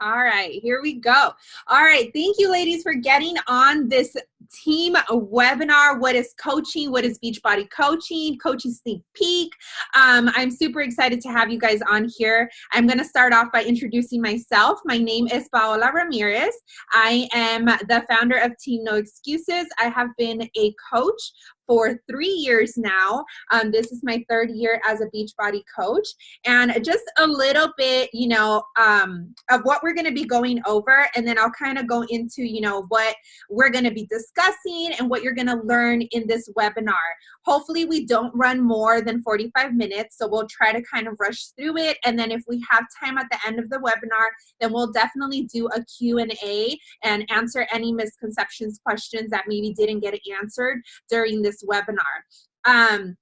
All right, here we go. All right, thank you, ladies, for getting on this team webinar. What is coaching? What is Beachbody coaching? Coaching sneak peek. I'm super excited to have you guys on here. I'm going to start off by introducing myself. My name is Paola Ramirez. I am the founder of Team No Excuses. I have been a coach for 3 years now. This is my third year as a Beachbody coach, and just a little bit, of what we're going to be going over, and then I'll kind of go into, what we're going to be discussing and what you're going to learn in this webinar. Hopefully we don't run more than 45 minutes, so we'll try to kind of rush through it, and then if we have time at the end of the webinar, then we'll definitely do a Q&A and answer any misconceptions, questions that maybe didn't get answered during this webinar.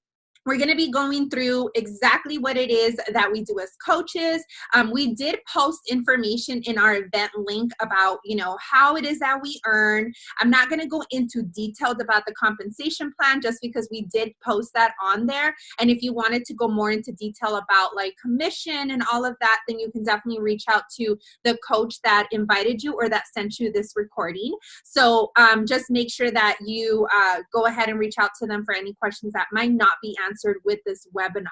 We're going to be going through exactly what it is that we do as coaches. We did post information in our event link about, how it is that we earn. I'm not going to go into details about the compensation plan just because we did post that on there. And if you wanted to go more into detail about like commission and all of that, then you can definitely reach out to the coach that invited you or that sent you this recording. So just make sure that you go ahead and reach out to them for any questions that might not be answered with this webinar.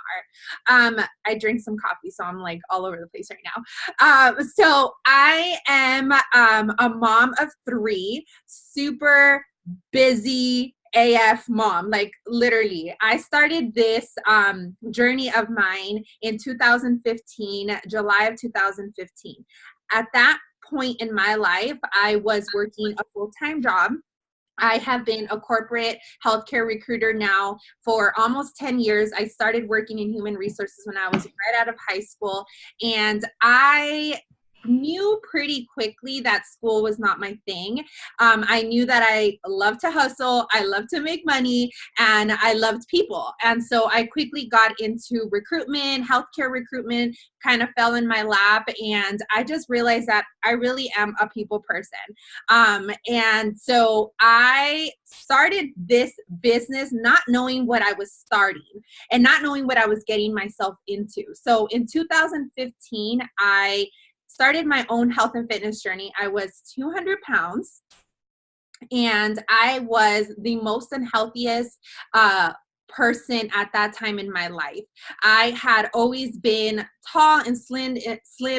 I drink some coffee, so I'm like all over the place right now. So I am a mom of 3, super busy AF mom, like literally. I started this journey of mine in 2015, July of 2015. At that point in my life, I was working a full-time job. I have been a corporate healthcare recruiter now for almost 10 years. I started working in human resources when I was right out of high school, and I knew pretty quickly that school was not my thing. I knew that I love to hustle, I love to make money, and I loved people. And so I quickly got into recruitment, healthcare recruitment, kind of fell in my lap, and I just realized that I really am a people person. And so I started this business not knowing what I was starting and not knowing what I was getting myself into. So in 2015, I started my own health and fitness journey. I was 200 pounds, and I was the most unhealthiest person at that time in my life. I had always been tall and slim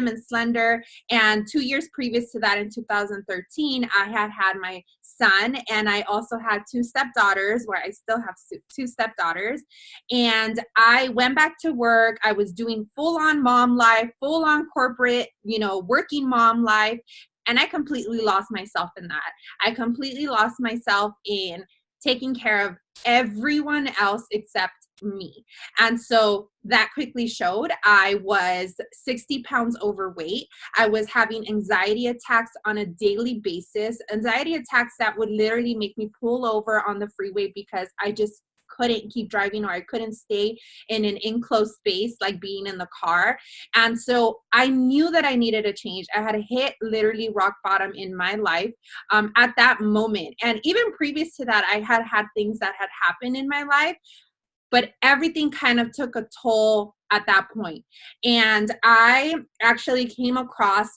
and slender, and 2 years previous to that, in 2013, I had my son, and I also had 2 stepdaughters, where I still have 2 stepdaughters. And I went back to work. I was doing full-on mom life, full-on corporate, working mom life, and I completely lost myself in that. I completely lost myself in taking care of everyone else except me. And so that quickly showed. I was 60 pounds overweight. I was having anxiety attacks on a daily basis, anxiety attacks that would literally make me pull over on the freeway because I just couldn't keep driving, or I couldn't stay in an enclosed space like being in the car. And so I knew that I needed a change. I had hit literally rock bottom in my life at that moment. And even previous to that, I had things that had happened in my life, but everything kind of took a toll at that point. And I actually came across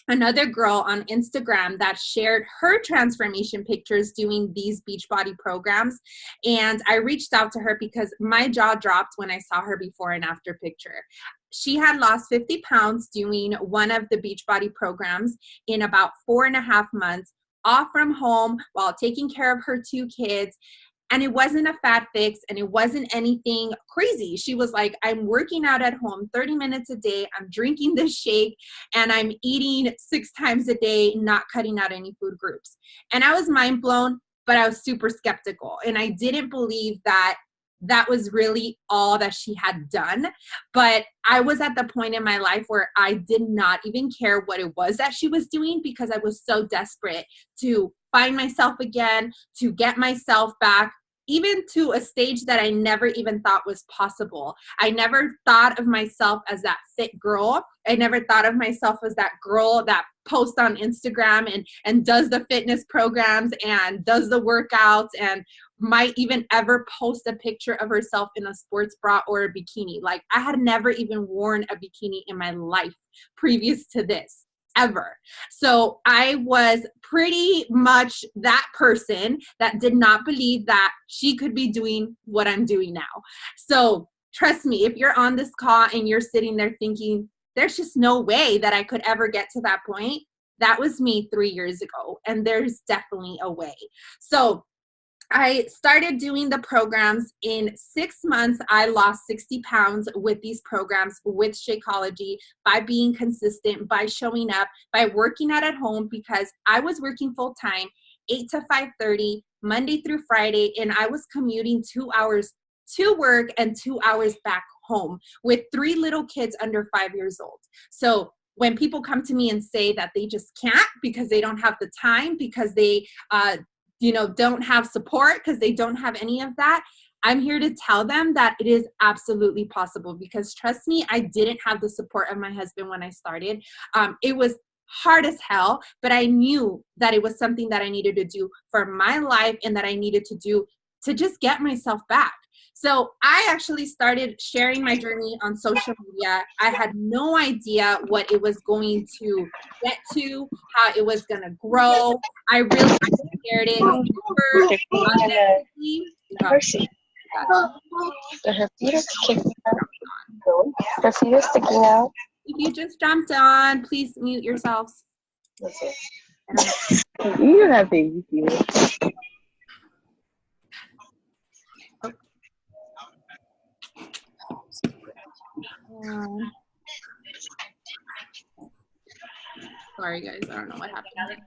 another girl on Instagram that shared her transformation pictures doing these Beachbody programs. And I reached out to her because my jaw dropped when I saw her before and after picture. She had lost 50 pounds doing one of the Beachbody programs in about 4.5 months, off from home while taking care of her 2 kids. And it wasn't a fat fix, and it wasn't anything crazy. She was like, I'm working out at home 30 minutes a day. I'm drinking this shake, and I'm eating 6 times a day, not cutting out any food groups. And I was mind blown, but I was super skeptical. And I didn't believe that that was really all that she had done. But I was at the point in my life where I did not even care what it was that she was doing, because I was so desperate to find myself again, to get myself back, even to a stage that I never even thought was possible. I never thought of myself as that fit girl. I never thought of myself as that girl that posts on Instagram and does the fitness programs and does the workouts and might even ever post a picture of herself in a sports bra or a bikini. Like, I had never even worn a bikini in my life previous to this. ever. So I was pretty much that person that did not believe that she could be doing what I'm doing now. So trust me, if you're on this call and you're sitting there thinking, there's just no way that I could ever get to that point, that was me 3 years ago. And there's definitely a way. So I started doing the programs. In 6 months. I lost 60 pounds with these programs, with Shakeology, by being consistent, by showing up, by working out at home, because I was working full time, 8 to 5:30, Monday through Friday, and I was commuting 2 hours to work and 2 hours back home with 3 little kids under 5 years old. So when people come to me and say that they just can't because they don't have the time, because they don't have support, because they don't have any of that, I'm here to tell them that it is absolutely possible. Because trust me, I didn't have the support of my husband when I started. It was hard as hell, but I knew that it was something that I needed to do for my life and that I needed to do to just get myself back. So I actually started sharing my journey on social media. I had no idea what it was going to get to, how it was going to grow. I really shared it super authentically. Her feet are kicking out. Her feet are sticking out. If you just jumped on, please mute yourselves. That's it. You don't have baby feet. Sorry guys, I don't know what happened.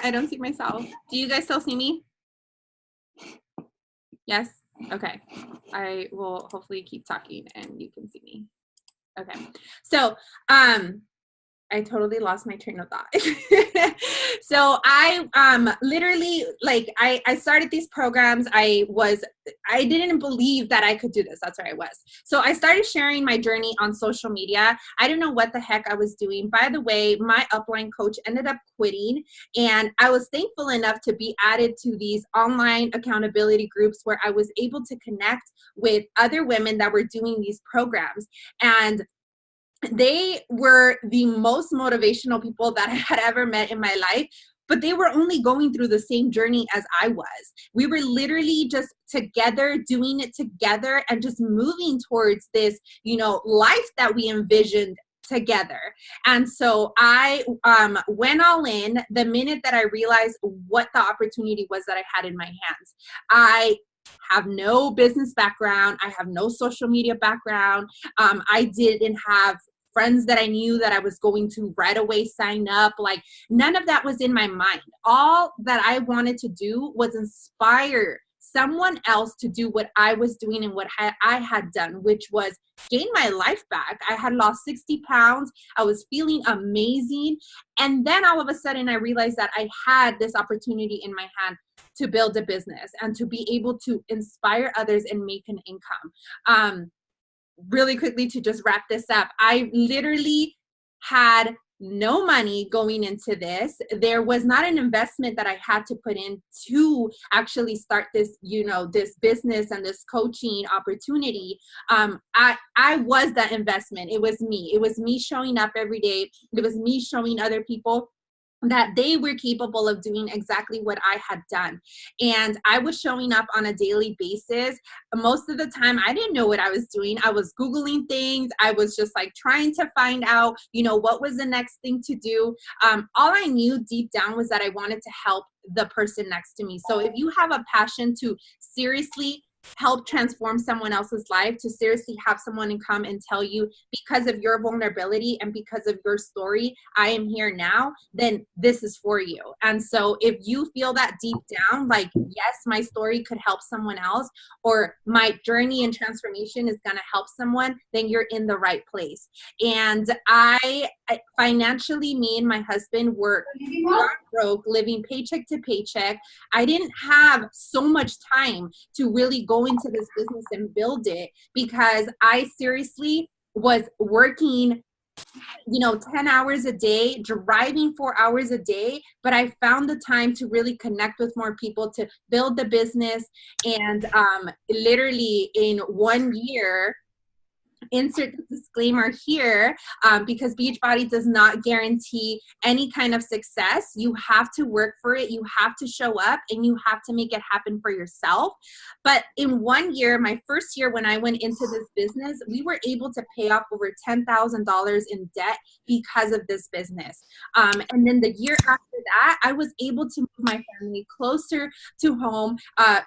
I don't see myself. Do you guys still see me? Yes? Okay. I will hopefully keep talking and you can see me. Okay. So, I totally lost my train of thought. So I literally, I started these programs. I didn't believe that I could do this. That's where I was. So I started sharing my journey on social media. I don't know what the heck I was doing. By the way, my upline coach ended up quitting, and I was thankful enough to be added to these online accountability groups where I was able to connect with other women that were doing these programs. And they were the most motivational people that I had ever met in my life, but they were only going through the same journey as I was. We were literally just together, doing it together, and just moving towards this, life that we envisioned together. And so I went all in the minute that I realized what the opportunity was that I had in my hands. I have no business background. I have no social media background. I didn't have friends that I knew that I was going to right away sign up. Like, none of that was in my mind. All that I wanted to do was inspire someone else to do what I was doing and what I had done, which was gain my life back. I had lost 60 pounds. I was feeling amazing. And then all of a sudden I realized that I had this opportunity in my hand to build a business and to be able to inspire others and make an income. Really quickly, to just wrap this up, I literally had no money going into this. There was not an investment that I had to put in to actually start this, this business and this coaching opportunity. I was that investment. It was me. It was me showing up every day. It was me showing other people that they were capable of doing exactly what I had done. And I was showing up on a daily basis. Most of the time, I didn't know what I was doing. I was Googling things. I was just trying to find out, what was the next thing to do. All I knew deep down was that I wanted to help the person next to me. So if you have a passion to seriously help transform someone else's life, to seriously have someone come and tell you, because of your vulnerability and because of your story, I am here now, then this is for you. And so if you feel that deep down, yes, my story could help someone else, or my journey and transformation is going to help someone, then you're in the right place. And I financially, me and my husband were broke, living paycheck to paycheck. I didn't have so much time to really go into this business and build it, because I seriously was working 10 hours a day, driving 4 hours a day, but I found the time to really connect with more people, to build the business. And literally in 1 year, insert the disclaimer here, because Beachbody does not guarantee any kind of success. You have to work for it. You have to show up and you have to make it happen for yourself. But in 1 year, my first year when I went into this business, we were able to pay off over $10,000 in debt because of this business. And then the year after that, I was able to move my family closer to home,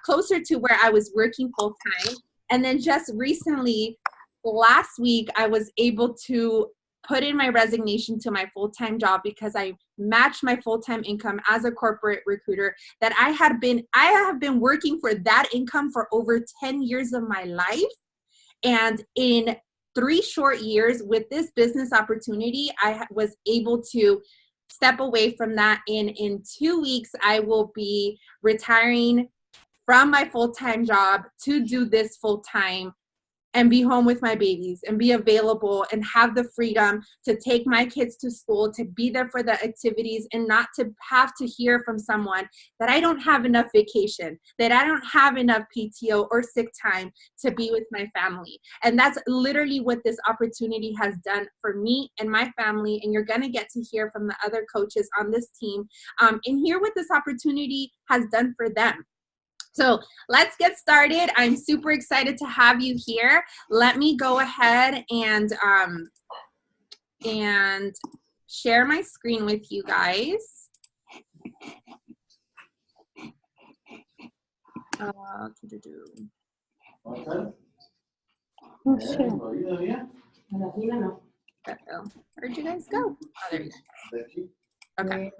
closer to where I was working full time. And then just recently, last week, I was able to put in my resignation to my full-time job because I matched my full-time income as a corporate recruiter that I have been working for that income for over 10 years of my life. And in 3 short years with this business opportunity, I was able to step away from that. In 2 weeks, I will be retiring from my full-time job to do this full-time and be home with my babies and be available and have the freedom to take my kids to school, to be there for the activities, and not to have to hear from someone that I don't have enough vacation, that I don't have enough PTO or sick time to be with my family. And that's literally what this opportunity has done for me and my family. And you're gonna get to hear from the other coaches on this team and hear what this opportunity has done for them. So let's get started. I'm super excited to have you here. Let me go ahead and share my screen with you guys. Where'd you guys go? Oh, there you go. Okay.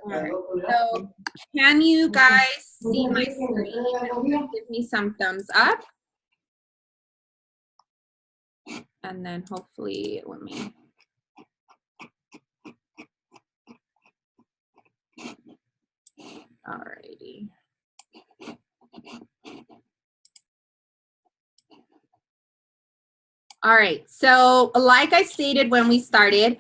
All right. So can you guys see my screen? Give me some thumbs up. And then hopefully let me. All righty. All right, so like I stated when we started,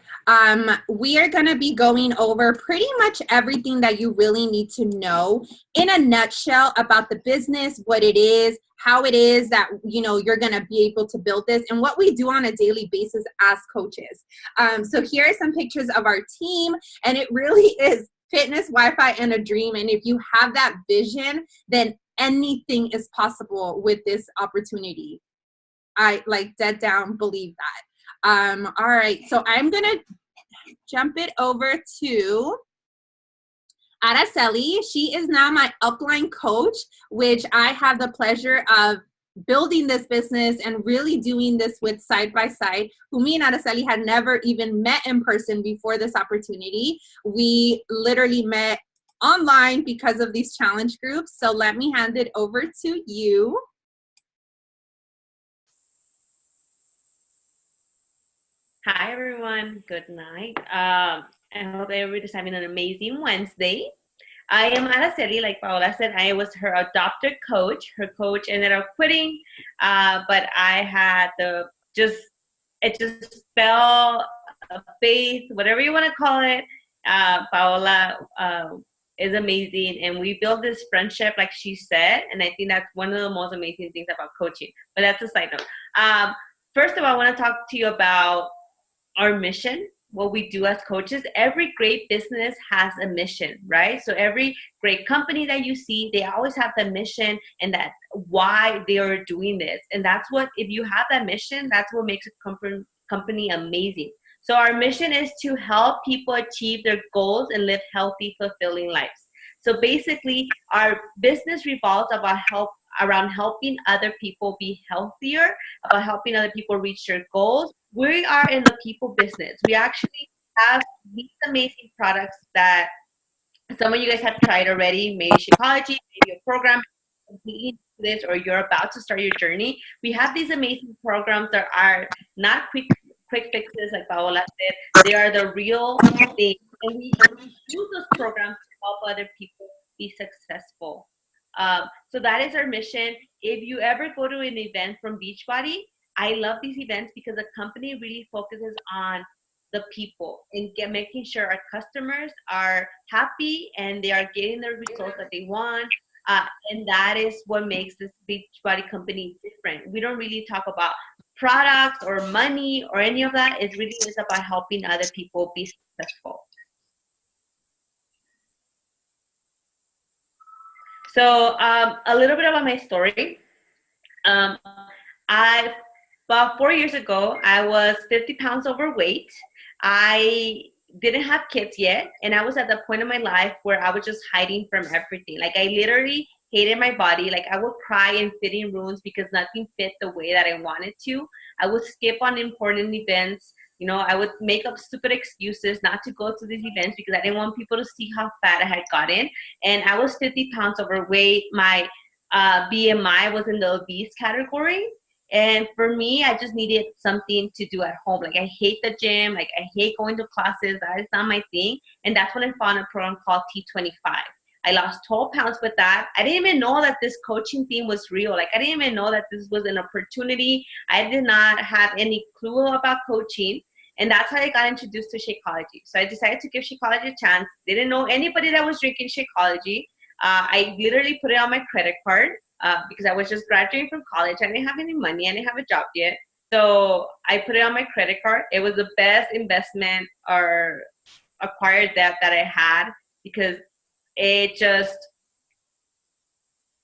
we are going to be going over pretty much everything that you really need to know in a nutshell about the business, what it is, how it is that you're going to be able to build this, and what we do on a daily basis as coaches. So here are some pictures of our team, and it really is fitness, Wi-Fi, and a dream. And if you have that vision, then anything is possible with this opportunity. I dead down believe that. All right, so I'm gonna jump it over to Araceli. She is now my upline coach, which I have the pleasure of building this business and really doing this with side by side, who me and Araceli had never even met in person before this opportunity. We literally met online because of these challenge groups. So let me hand it over to you. Hi, everyone. Good night. I hope everybody's having an amazing Wednesday. I am Araceli, like Paola said. I was her adopted coach. Her coach ended up quitting, but I had it just fell faith, whatever you want to call it. Paola is amazing, and we built this friendship, like she said, and I think that's one of the most amazing things about coaching. But that's a side note. First of all, I want to talk to you about our mission, what we do as coaches. Every great business has a mission, right? So every great company that you see, they always have the mission and that why they are doing this. And that's what, if you have that mission, that's what makes a company amazing. So our mission is to help people achieve their goals and live healthy, fulfilling lives. So basically, our business revolves around helping other people be healthier, about helping other people reach their goals. We are in the people business. We actually have these amazing products that some of you guys have tried already, maybe Shakeology, maybe your program completely this, or you're about to start your journey. We have these amazing programs that are not quick fixes, like Paola said. They are the real thing. And we use those programs to help other people be successful. So that is our mission. If you ever go to an event from Beachbody, I love these events because the company really focuses on the people and making sure our customers are happy and they are getting the results that they want. And that is what makes this Beachbody company different. We don't really talk about products or money or any of that. It really is about helping other people be successful. So a little bit about my story. About 4 years ago, I was 50 pounds overweight. I didn't have kids yet, and I was at the point of my life where I was just hiding from everything. Like, I literally hated my body. Like, I would cry in fitting rooms because nothing fit the way that I wanted to. I would skip on important events. You know, I would make up stupid excuses not to go to these events because I didn't want people to see how fat I had gotten. And I was 50 pounds overweight. My BMI was in the obese category. And for me, I just needed something to do at home. Like, I hate the gym. Like, I hate going to classes. That is not my thing. And that's when I found a program called T25. I lost 12 pounds with that. I didn't even know that this coaching thing was real. Like, I didn't even know that this was an opportunity. I did not have any clue about coaching. And that's how I got introduced to Shakeology. So I decided to give Shakeology a chance. Didn't know anybody that was drinking Shakeology. I literally put it on my credit card. Because I was just graduating from college. I didn't have any money. I didn't have a job yet. So I put it on my credit card. It was the best investment or acquired debt that I had because it just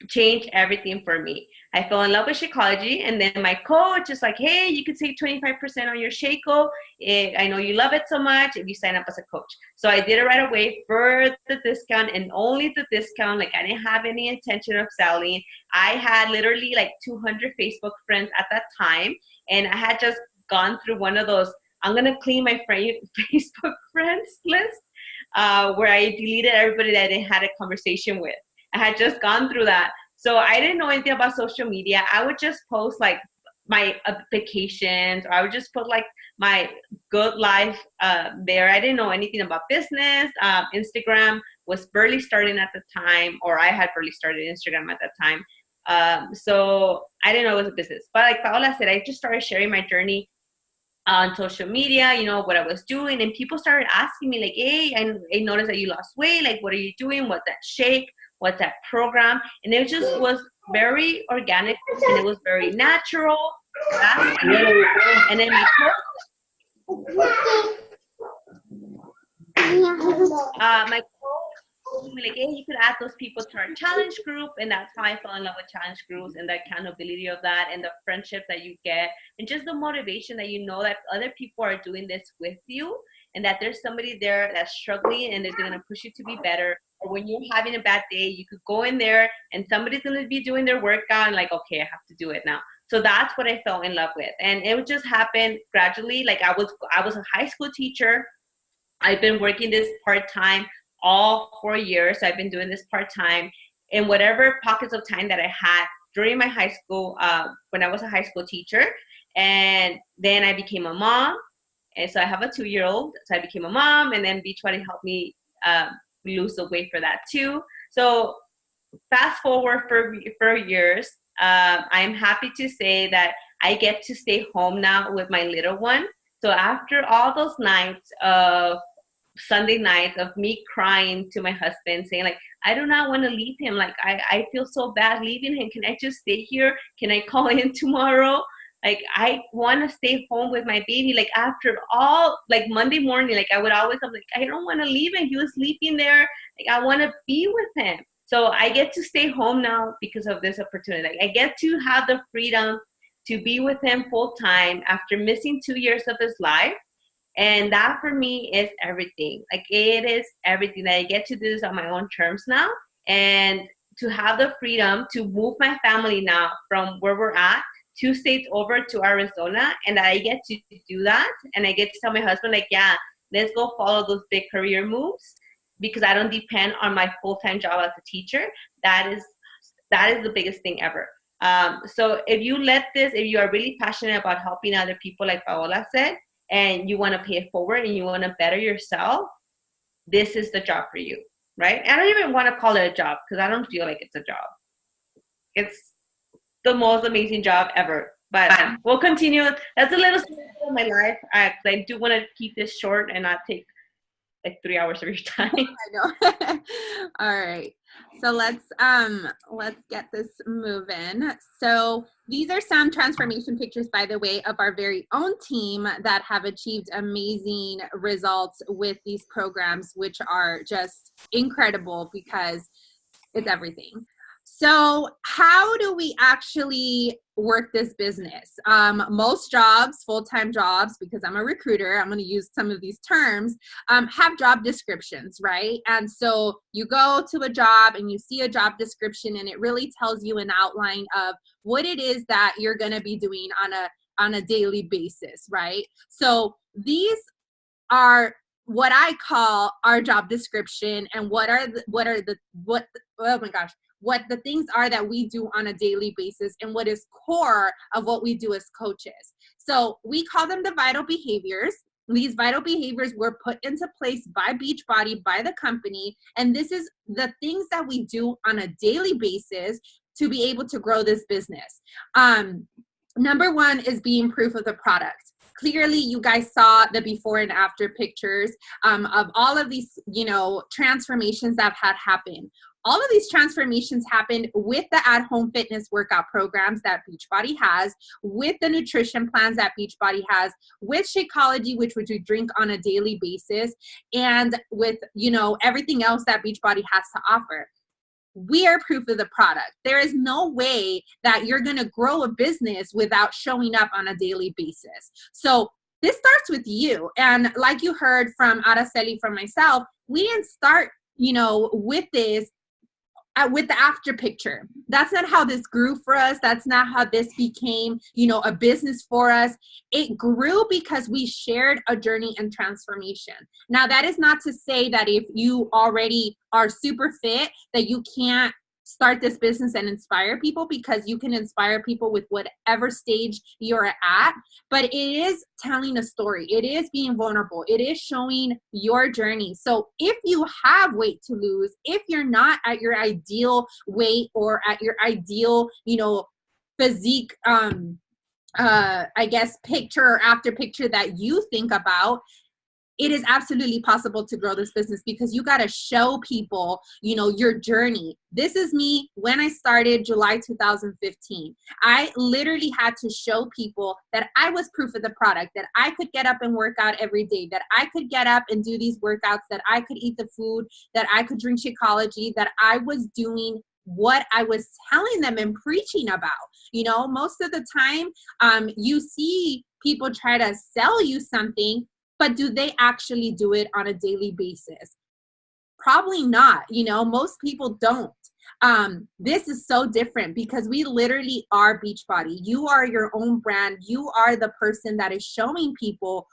changed everything for me. I fell in love with Shakeology, and then my coach is like, hey, you could save 25% on your Shako. I know you love it so much if you sign up as a coach. So I did it right away for the discount and only the discount. Like, I didn't have any intention of selling. I had literally like 200 Facebook friends at that time, and I had just gone through one of those, I'm going to clean my Facebook friends list, where I deleted everybody that I didn't had a conversation with. I had just gone through that. So I didn't know anything about social media. I would just post like my vacations, or I would just put like my good life there. I didn't know anything about business. Instagram was barely starting at the time, or I had barely started Instagram at that time. So I didn't know it was a business. But like Paola said, I just started sharing my journey on social media, you know, what I was doing. And people started asking me like, hey, I noticed that you lost weight. Like, what are you doing? What's that shake? What's that program? And it just was very organic, and it was very natural. And then my coach told me like, hey, you could add those people to our challenge group. And that's how I fell in love with challenge groups, and the accountability of that, and the friendship that you get, and just the motivation that you know that other people are doing this with you, and that there's somebody there that's struggling and they're going to push you to be better. Or when you're having a bad day, you could go in there and somebody's going to be doing their workout and like, okay, I have to do it now. So that's what I fell in love with. And it would just happen gradually. Like, I was a high school teacher. I've been working this part-time all 4 years. So I've been doing this part-time in whatever pockets of time that I had during my high school, when I was a high school teacher. And then I became a mom. And so I have a 2-year-old. So I became a mom, and then Beachbody helped me lose the weight for that too. So fast forward for years, I'm happy to say that I get to stay home now with my little one. So after all those nights of Sunday nights of me crying to my husband saying like, I do not want to leave him. Like, I feel so bad leaving him. Can I just stay here? Can I call in tomorrow? Like, I want to stay home with my baby. Like, after all, like Monday morning, like I would always, I'm like, I don't want to leave him. He was sleeping there. Like, I want to be with him. So I get to stay home now because of this opportunity. Like, I get to have the freedom to be with him full time after missing 2 years of his life. And that for me is everything. Like, it is everything that I get to do this on my own terms now. And to have the freedom to move my family now from where we're at 2 states over to Arizona, and that I get to do that. And I get to tell my husband, like, yeah, let's go follow those big career moves, because I don't depend on my full-time job as a teacher. That is the biggest thing ever. So if you are really passionate about helping other people, like Paola said, and you want to pay it forward and you want to better yourself, this is the job for you, right? I don't even want to call it a job, because I don't feel like it's a job. It's the most amazing job ever. But we'll continue. That's a little story of my life. I do want to keep this short and not take like 3 hours of your time. I know. All right. So let's get this moving. So these are some transformation pictures, by the way, of our very own team that have achieved amazing results with these programs, which are just incredible because it's everything. So how do we actually work this business? Most jobs, full-time jobs, because I'm a recruiter, I'm going to use some of these terms, have job descriptions, right? And so you go to a job and you see a job description and it really tells you an outline of what it is that you're going to be doing on a daily basis, right? So these are what I call our job description, and what the things are that we do on a daily basis and what is core of what we do as coaches. So we call them the vital behaviors. These vital behaviors were put into place by Beachbody, by the company, and this is the things that we do on a daily basis to be able to grow this business. Number one is being proof of the product. Clearly, you guys saw the before and after pictures of all of these, transformations that had happened. All of these transformations happened with the at-home fitness workout programs that Beachbody has, with the nutrition plans that Beachbody has, with Shakeology, which we drink on a daily basis, and with, everything else that Beachbody has to offer. We are proof of the product. There is no way that you're going to grow a business without showing up on a daily basis. So this starts with you. And like you heard from Araceli, from myself, we didn't start, with this with the after picture. That's not how this grew for us. That's not how this became, a business for us. It grew because we shared a journey and transformation. Now, that is not to say that if you already are super fit, that you can't start this business and inspire people, because you can inspire people with whatever stage you're at. But it is telling a story. It is being vulnerable. It is showing your journey. So if you have weight to lose, if you're not at your ideal weight or at your ideal, physique, picture or after picture that you think about, it is absolutely possible to grow this business, because you got to show people, your journey. This is me when I started July 2015. I literally had to show people that I was proof of the product, that I could get up and work out every day, that I could get up and do these workouts, that I could eat the food, that I could drink Shakeology, that I was doing what I was telling them and preaching about. Most of the time, you see people try to sell you something, but do they actually do it on a daily basis? Probably not. Most people don't. This is so different because we literally are Beachbody. You are your own brand. You are the person that is showing people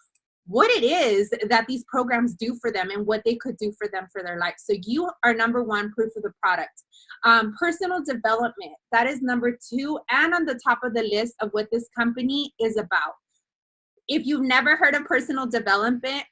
what it is that these programs do for them and what they could do for them for their life. So you are number one, proof of the product. Personal development, that is number two, and on the top of the list of what this company is about. If you've never heard of personal development,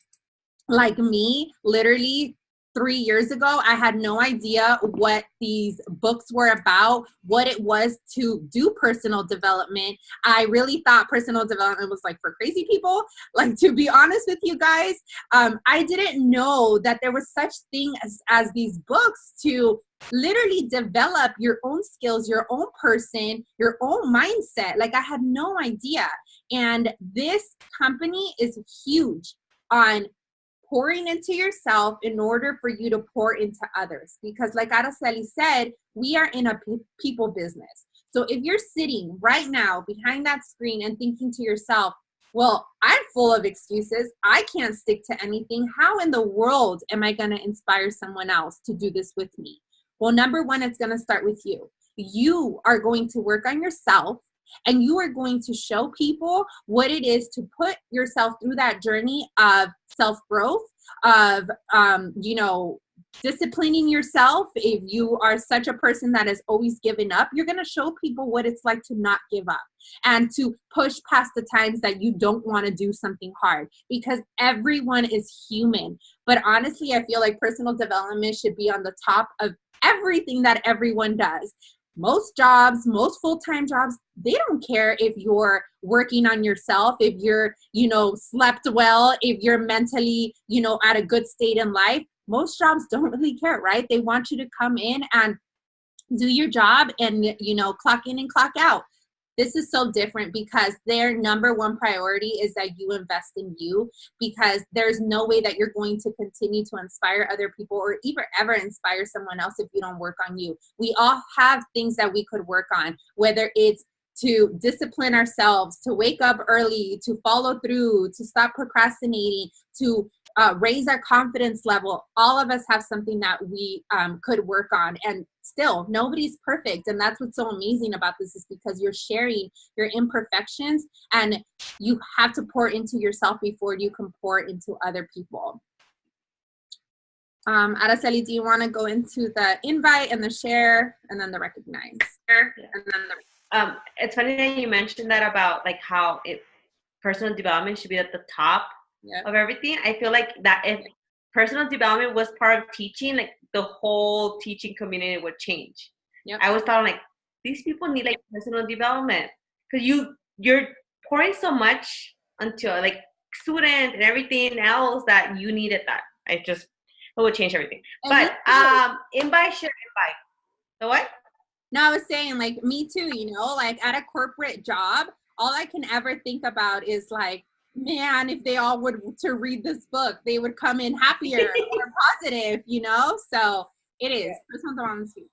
like me, literally 3 years ago, I had no idea what these books were about, what it was to do personal development. I really thought personal development was like for crazy people. Like, to be honest with you guys, I didn't know that there was such thing as these books to literally develop your own skills, your own person, your own mindset. Like, I had no idea. And this company is huge on pouring into yourself in order for you to pour into others. Because like Araceli said, we are in a people business. So if you're sitting right now behind that screen and thinking to yourself, well, I'm full of excuses, I can't stick to anything, how in the world am I going to inspire someone else to do this with me? Well, number one, it's going to start with you. You are going to work on yourself, and you are going to show people what it is to put yourself through that journey of self-growth, of, disciplining yourself. If you are such a person that has always given up, you're going to show people what it's like to not give up and to push past the times that you don't want to do something hard, because everyone is human. But honestly, I feel like personal development should be on the top of everything that everyone does. most jobs, most full-time jobs, they don't care if you're working on yourself, if you're, slept well, if you're mentally, at a good state in life. Most jobs don't really care, right? They want you to come in and do your job and, clock in and clock out. This is so different because their number one priority is that you invest in you, because there's no way that you're going to continue to inspire other people or even ever inspire someone else if you don't work on you. We all have things that we could work on, whether it's to discipline ourselves, to wake up early, to follow through, to stop procrastinating, to raise our confidence level. All of us have something that we could work on, and still nobody's perfect. And that's what's so amazing about this, is because you're sharing your imperfections, and you have to pour into yourself before you can pour into other people. Araceli, do you want to go into the invite and the share and then the recognize? It's funny that you mentioned that about like how personal development should be at the top of everything. I feel like that if personal development was part of teaching, like the whole teaching community would change. I always thought like these people need like personal development, because you're pouring so much into like students and everything else that you needed that. It would change everything. But invite, share, invite. So what? No, I was saying, like, me too, like at a corporate job, all I can ever think about is like, man, if they all would to read this book, they would come in happier or positive, so it is. This one's on the speech.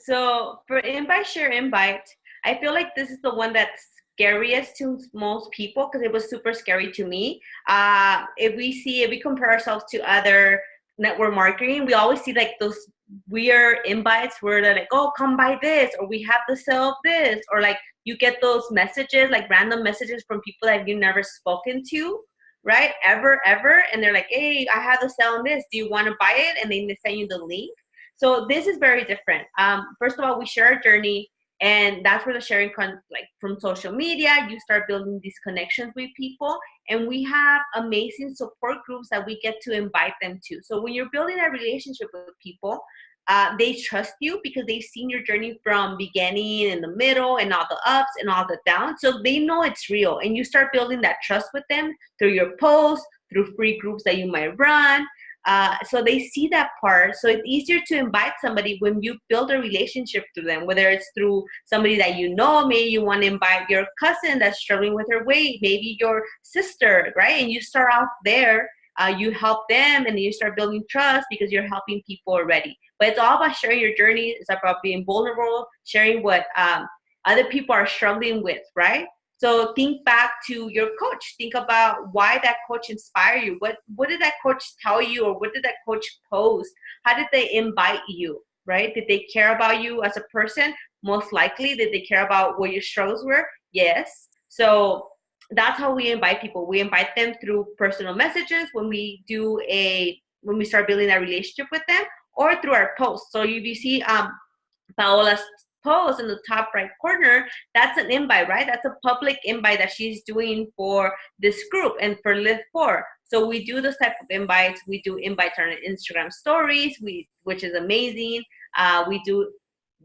So for invite, share, invite, I feel like this is the one that's scariest to most people, because it was super scary to me. If we compare ourselves to other network marketing, we always see like those weird invites where they're like, oh, come buy this, or we have the sale of this, or like you get those messages, like random messages from people that you've never spoken to, right? Ever. And they're like, hey, I have the sale on this. Do you want to buy it? And then they send you the link. So this is very different. First of all, we share our journey, and that's where the sharing comes, like from social media. You start building these connections with people, and we have amazing support groups that we get to invite them to. So when you're building a relationship with people, they trust you because they've seen your journey from beginning and the middle and all the ups and all the downs. So they know it's real, and you start building that trust with them through your posts, through free groups that you might run. So they see that part. So it's easier to invite somebody when you build a relationship through them, whether it's through somebody that maybe you want to invite your cousin that's struggling with her weight, maybe your sister, right? And you start off there, you help them, and then you start building trust because you're helping people already. But it's all about sharing your journey. It's about being vulnerable, sharing what other people are struggling with, right? So think back to your coach. Think about why that coach inspired you. What did that coach tell you, or what did that coach post? How did they invite you, right? Did they care about you as a person? Most likely. Did they care about what your struggles were? Yes. So that's how we invite people. We invite them through personal messages when we start building that relationship with them, or through our posts. So if you see Paola's post in the top right corner, that's an invite, right? That's a public invite that she's doing for this group and for Live 4. So we do those type of invites. We do invites on Instagram stories, which is amazing. We do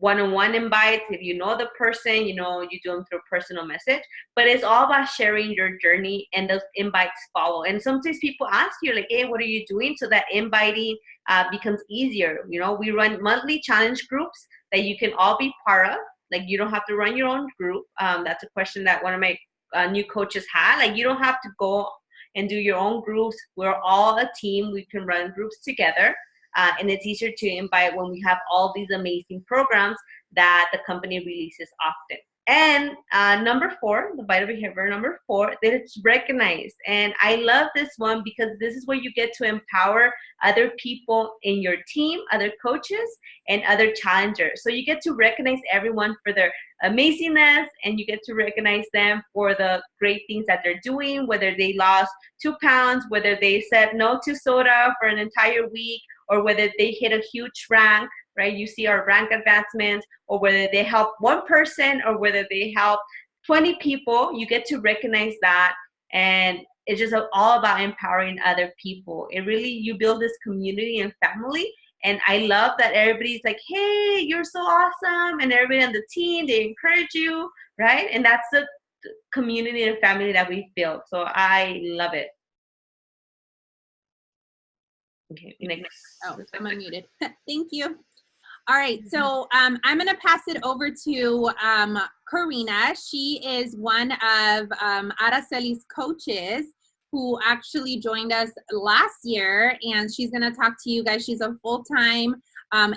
one-on-one invites. If you know the person, you do them through a personal message. But it's all about sharing your journey, and those invites follow. And sometimes people ask you like, hey, what are you doing? So that inviting becomes easier. We run monthly challenge groups that you can all be part of. Like, you don't have to run your own group. That's a question that one of my new coaches had. Like, you don't have to go and do your own groups. We're all a team. We can run groups together. And it's easier to invite when we have all these amazing programs that the company releases often. And number 4, the vital behavior number 4, that it's recognized. And I love this one because this is where you get to empower other people in your team, other coaches, and other challengers. So you get to recognize everyone for their amazingness, and you get to recognize them for the great things that they're doing, whether they lost 2 pounds, whether they said no to soda for an entire week, or whether they hit a huge rank, right? You see our rank advancements, or whether they help one person, or whether they help 20 people. You get to recognize that, and it's just all about empowering other people. It really, you build this community and family, And I love that everybody's like, hey, you're so awesome. And everybody on the team, they encourage you, right? And that's the community and family that we've built. So I love it. Okay, next. Oh, I'm unmuted. Thank you. All right, so I'm going to pass it over to Karina. She is one of Araceli's coaches who actually joined us last year, and she's going to talk to you guys. She's a full-time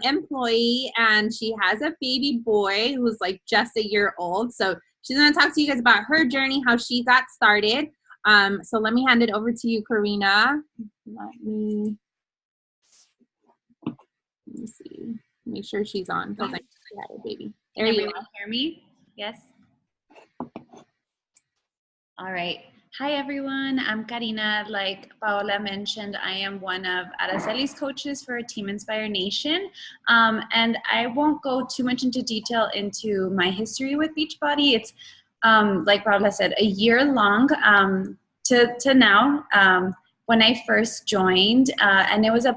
employee, and she has a baby boy who's like just a year old. So she's going to talk to you guys about her journey, how she got started. So let me hand it over to you, Karina. Let me see. Make sure she's on because I had a baby. There you go. Hear me? Yes. All right. Hi, everyone. I'm Karina. Like Paola mentioned, I am one of Araceli's coaches for Team Inspire Nation. And I won't go too much into detail into my history with Beachbody. It's, like Paola said, a year long to now when I first joined. And it was a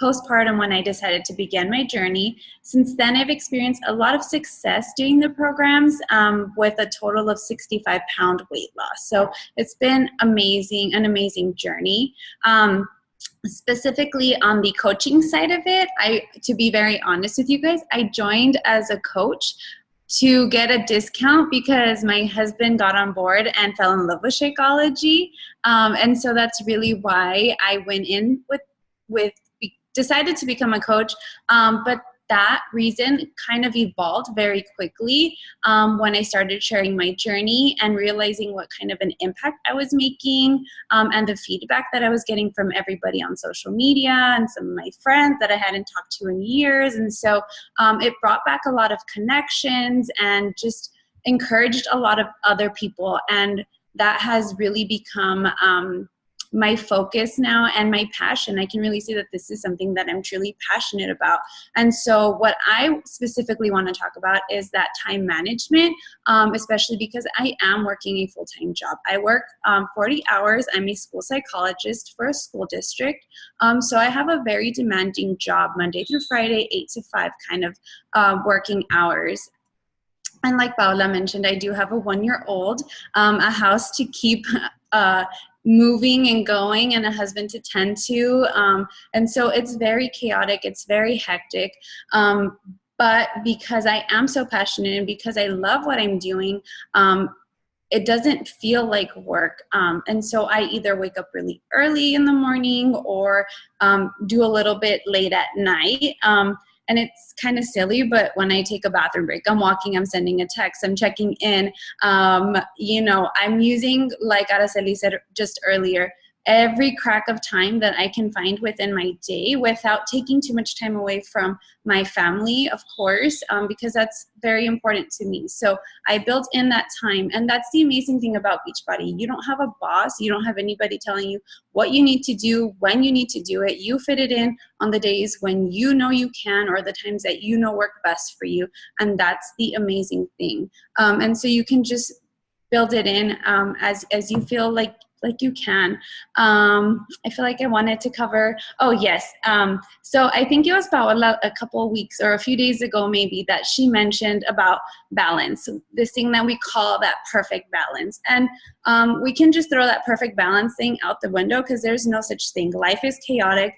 postpartum when I decided to begin my journey. Since then, I've experienced a lot of success doing the programs with a total of 65-pound weight loss. So it's been amazing, an amazing journey. Specifically on the coaching side of it, to be very honest with you guys, I joined as a coach to get a discount because my husband got on board and fell in love with Shakeology. And so that's really why I went in decided to become a coach, but that reason kind of evolved very quickly when I started sharing my journey and realizing what kind of an impact I was making and the feedback that I was getting from everybody on social media and some of my friends that I hadn't talked to in years. And so it brought back a lot of connections and just encouraged a lot of other people. And that has really become my focus now and my passion. I can really see that this is something that I'm truly passionate about. And so what I specifically want to talk about is that time management, especially because I am working a full-time job. I work 40 hours. I'm a school psychologist for a school district. So I have a very demanding job, Monday through Friday, 8 to 5 kind of working hours. And like Paola mentioned, I do have a 1-year-old, a house to keep moving and going, and a husband to tend to. And so it's very chaotic. It's very hectic. But because I am so passionate and because I love what I'm doing, it doesn't feel like work. And so I either wake up really early in the morning or do a little bit late at night. And it's kind of silly, but when I take a bathroom break, I'm walking, I'm sending a text, I'm checking in, I'm using, like Araceli said just earlier, every crack of time that I can find within my day without taking too much time away from my family, of course, because that's very important to me. So I built in that time, and that's the amazing thing about Beachbody. You don't have a boss. You don't have anybody telling you what you need to do, when you need to do it. You fit it in on the days when you know you can, or the times that you know work best for you, and that's the amazing thing. And so you can just build it in as you feel like you can. I feel like I wanted to cover, so I think it was Paola a couple of weeks or a few days ago maybe that she mentioned about balance, this thing that we call that perfect balance. And we can just throw that perfect balance thing out the window because there's no such thing. Life is chaotic.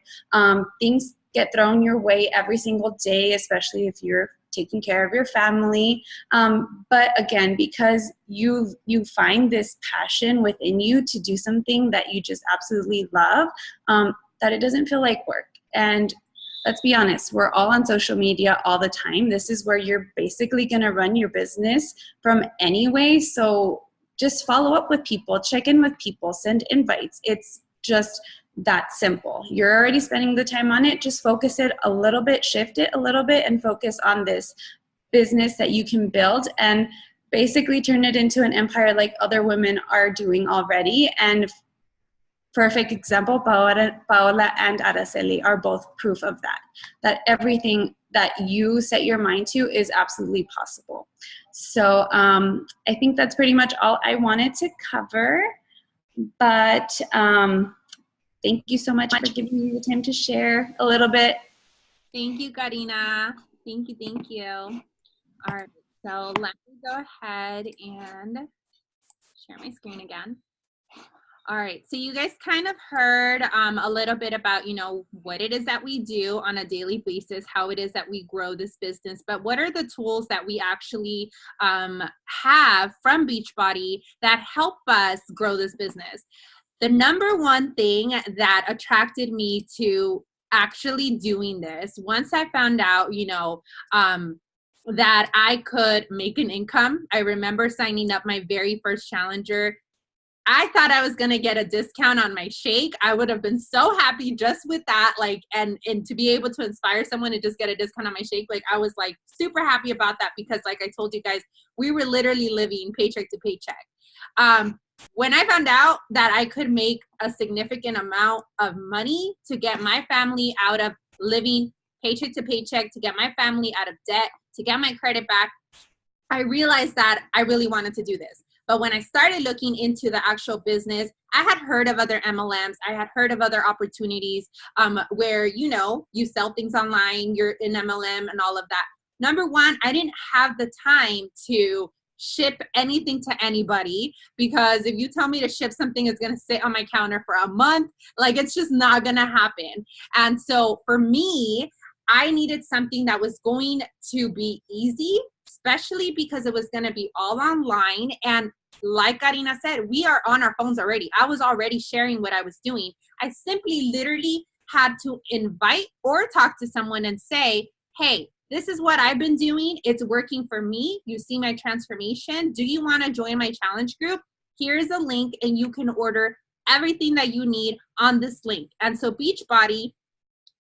Things get thrown your way every single day, especially if you're taking care of your family. But again, because you find this passion within you to do something that you just absolutely love, that it doesn't feel like work. And let's be honest, we're all on social media all the time. This is where you're basically going to run your business from anyway. So just follow up with people, check in with people, send invites. It's just that simple. You're already spending the time on it. Just focus it a little bit, shift it a little bit, and focus on this business that you can build and basically turn it into an empire like other women are doing already. And perfect example, Paola and Araceli are both proof of that everything that you set your mind to is absolutely possible. So I think that's pretty much all I wanted to cover. But thank you so much for giving me the time to share a little bit. Thank you, Karina. Thank you, thank you. All right, so let me go ahead and share my screen again. All right, so you guys kind of heard a little bit about, you know, what it is that we do on a daily basis, how it is that we grow this business, but what are the tools that we actually have from Beachbody that help us grow this business? The number one thing that attracted me to actually doing this, once I found out, you know, that I could make an income, I remember signing up my very first challenger. I thought I was going to get a discount on my shake. I would have been so happy just with that, like, and to be able to inspire someone to just get a discount on my shake. Like, I was like super happy about that because, like I told you guys, we were literally living paycheck to paycheck. When I found out that I could make a significant amount of money to get my family out of living paycheck to paycheck, to get my family out of debt, to get my credit back, I realized that I really wanted to do this. But when I started looking into the actual business, I had heard of other MLMs. I had heard of other opportunities where, you know, you sell things online, you're in MLM and all of that. Number one, I didn't have the time to ship anything to anybody, because if you tell me to ship something, it's going to sit on my counter for a month. Like, it's just not going to happen. And so for me, I needed something that was going to be easy, especially because it was going to be all online. And like Karina said, we are on our phones already. I was already sharing what I was doing. I simply literally had to invite or talk to someone and say, hey, this is what I've been doing. It's working for me. You see my transformation. Do you want to join my challenge group? Here's a link and you can order everything that you need on this link. And so Beachbody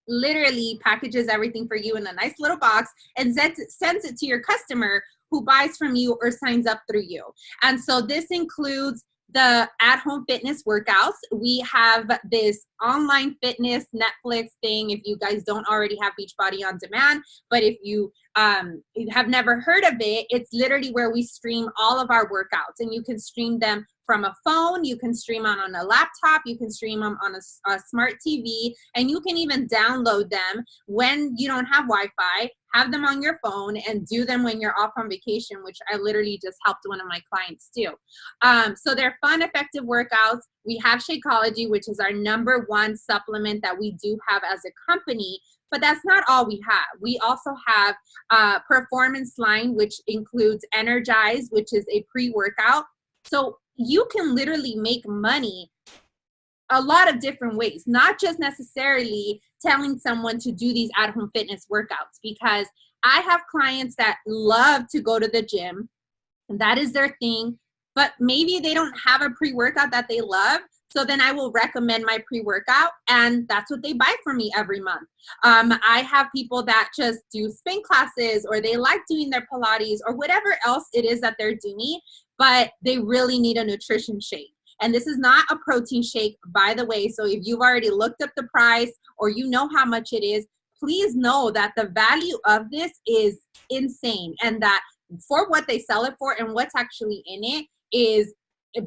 literally packages everything for you in a nice little box and sends it to your customer who buys from you or signs up through you. And so this includes the at-home fitness workouts. We have this online fitness Netflix thing if you guys don't already have Beachbody on demand. But if you have never heard of it, it's literally where we stream all of our workouts, and you can stream them from a phone, you can stream them on a laptop, you can stream them on a smart TV, and you can even download them when you don't have Wi-Fi, have them on your phone, and do them when you're off on vacation, which I literally just helped one of my clients do. So they're fun, effective workouts. We have Shakeology, which is our number one supplement that we do have as a company. But that's not all we have. We also have Performance Line, which includes Energize, which is a pre-workout. So you can literally make money a lot of different ways, not just necessarily telling someone to do these at-home fitness workouts, because I have clients that love to go to the gym, and that is their thing, but maybe they don't have a pre-workout that they love. So then I will recommend my pre-workout, and that's what they buy from me every month. I have people that just do spin classes, or they like doing their Pilates, or whatever else it is that they're doing, but they really need a nutrition shake. And this is not a protein shake, by the way. So if you've already looked up the price or you know how much it is, please know that the value of this is insane, and that for what they sell it for and what's actually in it is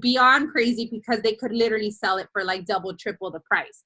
beyond crazy, because they could literally sell it for like double, triple the price.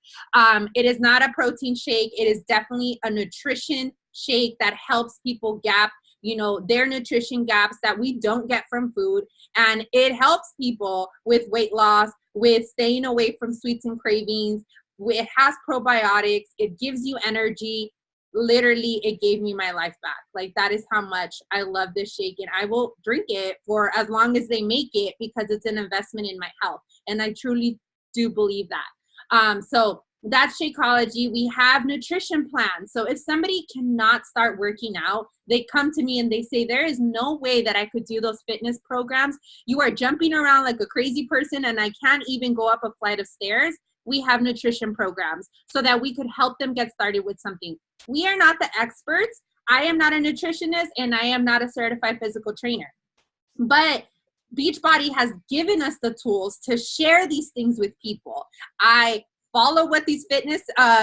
It is not a protein shake. It is definitely a nutrition shake that helps people gap, you know, their nutrition gaps that we don't get from food. And it helps people with weight loss, with staying away from sweets and cravings. It has probiotics. It gives you energy. Literally, it gave me my life back. Like, that is how much I love this shake, and I will drink it for as long as they make it, because it's an investment in my health, and I truly do believe that. So that's Shakeology. We have nutrition plans. So if somebody cannot start working out, they come to me and they say, there is no way that I could do those fitness programs. You are jumping around like a crazy person, and I can't even go up a flight of stairs. We have nutrition programs so that we could help them get started with something. We are not the experts. I am not a nutritionist, and I am not a certified physical trainer. But Beachbody has given us the tools to share these things with people. I follow what these fitness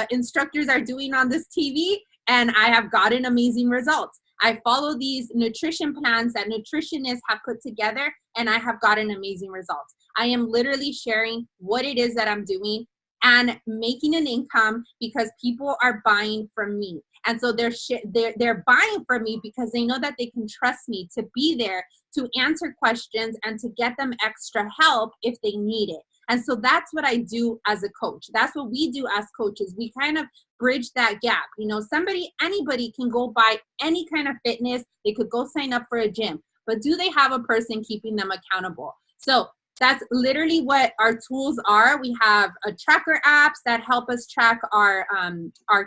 instructors are doing on this TV, and I have gotten amazing results. I follow these nutrition plans that nutritionists have put together, and I have gotten amazing results. I am literally sharing what it is that I'm doing and making an income because people are buying from me. And so they're buying from me because they know that they can trust me to be there to answer questions and to get them extra help if they need it. And so that's what I do as a coach. That's what we do as coaches. We kind of bridge that gap. You know, anybody can go buy any kind of fitness. They could go sign up for a gym, but do they have a person keeping them accountable? So that's literally what our tools are. We have a tracker apps that help us track our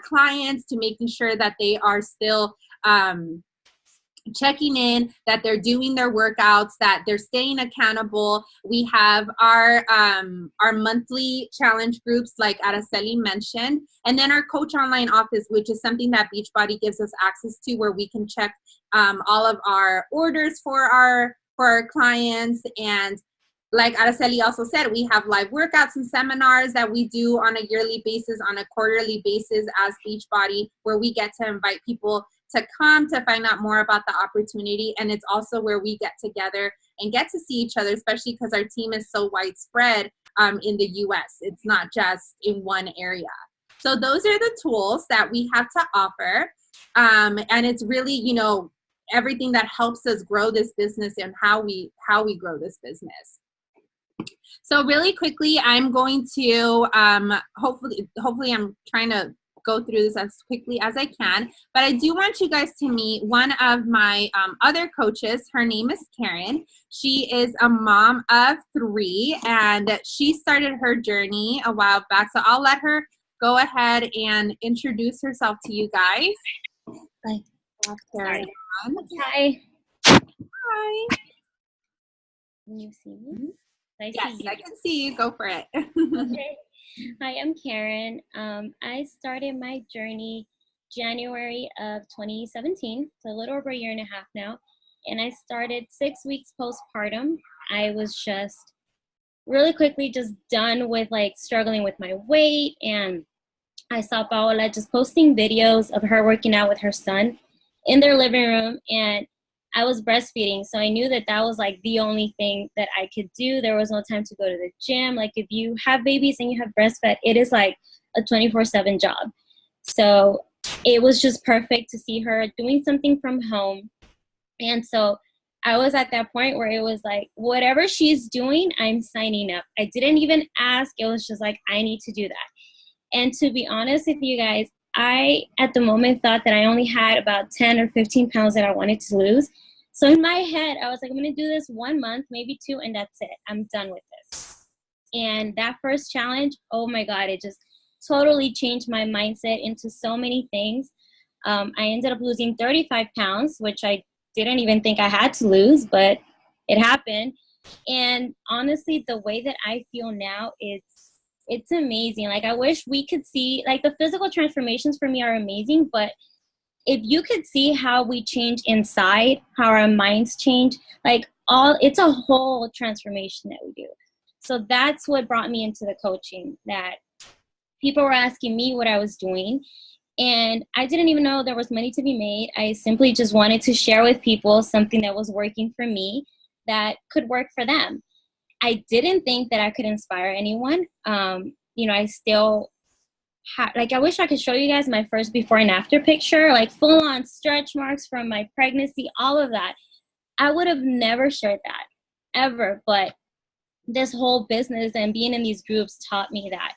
clients to making sure that they are still checking in, that they're doing their workouts, that they're staying accountable. We have our monthly challenge groups like Araceli mentioned, and then our coach online office, which is something that Beachbody gives us access to, where we can check all of our orders for our clients. And like Araceli also said, we have live workouts and seminars that we do on a yearly basis, on a quarterly basis as Beachbody, where we get to invite people to come to find out more about the opportunity. And it's also where we get together and get to see each other, especially because our team is so widespread in the US. It's not just in one area. So those are the tools that we have to offer. And it's really, you know, everything that helps us grow this business and how we grow this business. So really quickly, I'm going to, hopefully I'm trying to go through this as quickly as I can, but I do want you guys to meet one of my other coaches. Her name is Karen. She is a mom of 3, and she started her journey a while back. So I'll let her go ahead and introduce herself to you guys. Bye. Karen. Hi. Hi. Can you see me? Yes, I can see you. Go for it. Okay. Hi, I'm Karen. I started my journey January of 2017, so a little over a year and a half now. And I started 6 weeks postpartum. I was just really quickly just done with like struggling with my weight. And I saw Paola just posting videos of her working out with her son in their living room. And I was breastfeeding, so I knew that that was like the only thing that I could do. There was no time to go to the gym. Like if you have babies and you have breastfed, it is like a 24/7 job. So it was just perfect to see her doing something from home. And so I was at that point where it was like, whatever she's doing, I'm signing up. I didn't even ask. It was just like, I need to do that. And to be honest with you guys, I, at the moment, thought that I only had about 10 or 15 pounds that I wanted to lose. So in my head, I was like, I'm going to do this 1 month, maybe 2, and that's it. I'm done with this. And that first challenge, oh my God, it just totally changed my mindset into so many things. I ended up losing 35 pounds, which I didn't even think I had to lose, but it happened. And honestly, the way that I feel now, it's amazing. Like I wish we could see, like the physical transformations for me are amazing, but if you could see how we change inside, how our minds change, like it's a whole transformation that we do. So that's what brought me into the coaching, that people were asking me what I was doing. And I didn't even know there was money to be made. I simply just wanted to share with people something that was working for me that could work for them. I didn't think that I could inspire anyone. You know, I still I wish I could show you guys my first before and after picture, like full on stretch marks from my pregnancy, all of that. I would have never shared that ever. But this whole business and being in these groups taught me that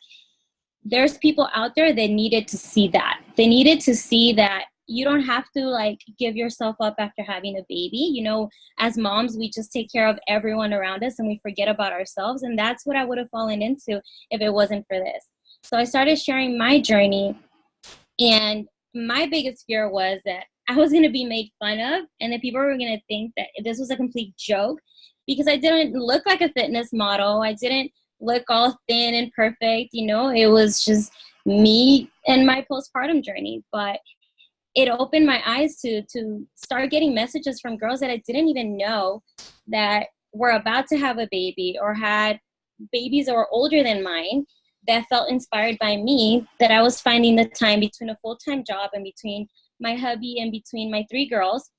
there's people out there that needed to see that. They needed to see that you don't have to like give yourself up after having a baby. You know, as moms, we just take care of everyone around us and we forget about ourselves. And that's what I would have fallen into if it wasn't for this. So I started sharing my journey, and my biggest fear was that I was going to be made fun of and that people were going to think that this was a complete joke because I didn't look like a fitness model. I didn't look all thin and perfect. You know, it was just me and my postpartum journey. But it opened my eyes to start getting messages from girls that I didn't even know that were about to have a baby or had babies that were older than mine, that felt inspired by me, that I was finding the time between a full-time job and between my hubby and between my 3 girls.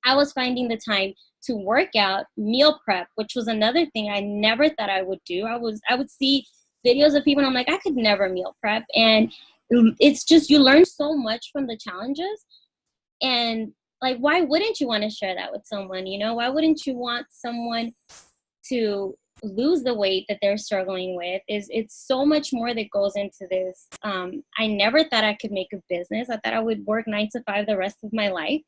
I was finding the time to work out, meal prep, which was another thing I never thought I would do. I would see videos of people and I'm like, I could never meal prep. And it's just, you learn so much from the challenges. And like, why wouldn't you want to share that with someone? You know, why wouldn't you want someone to lose the weight that they're struggling with? It's so much more that goes into this. I never thought I could make a business. I thought I would work 9 to 5 the rest of my life.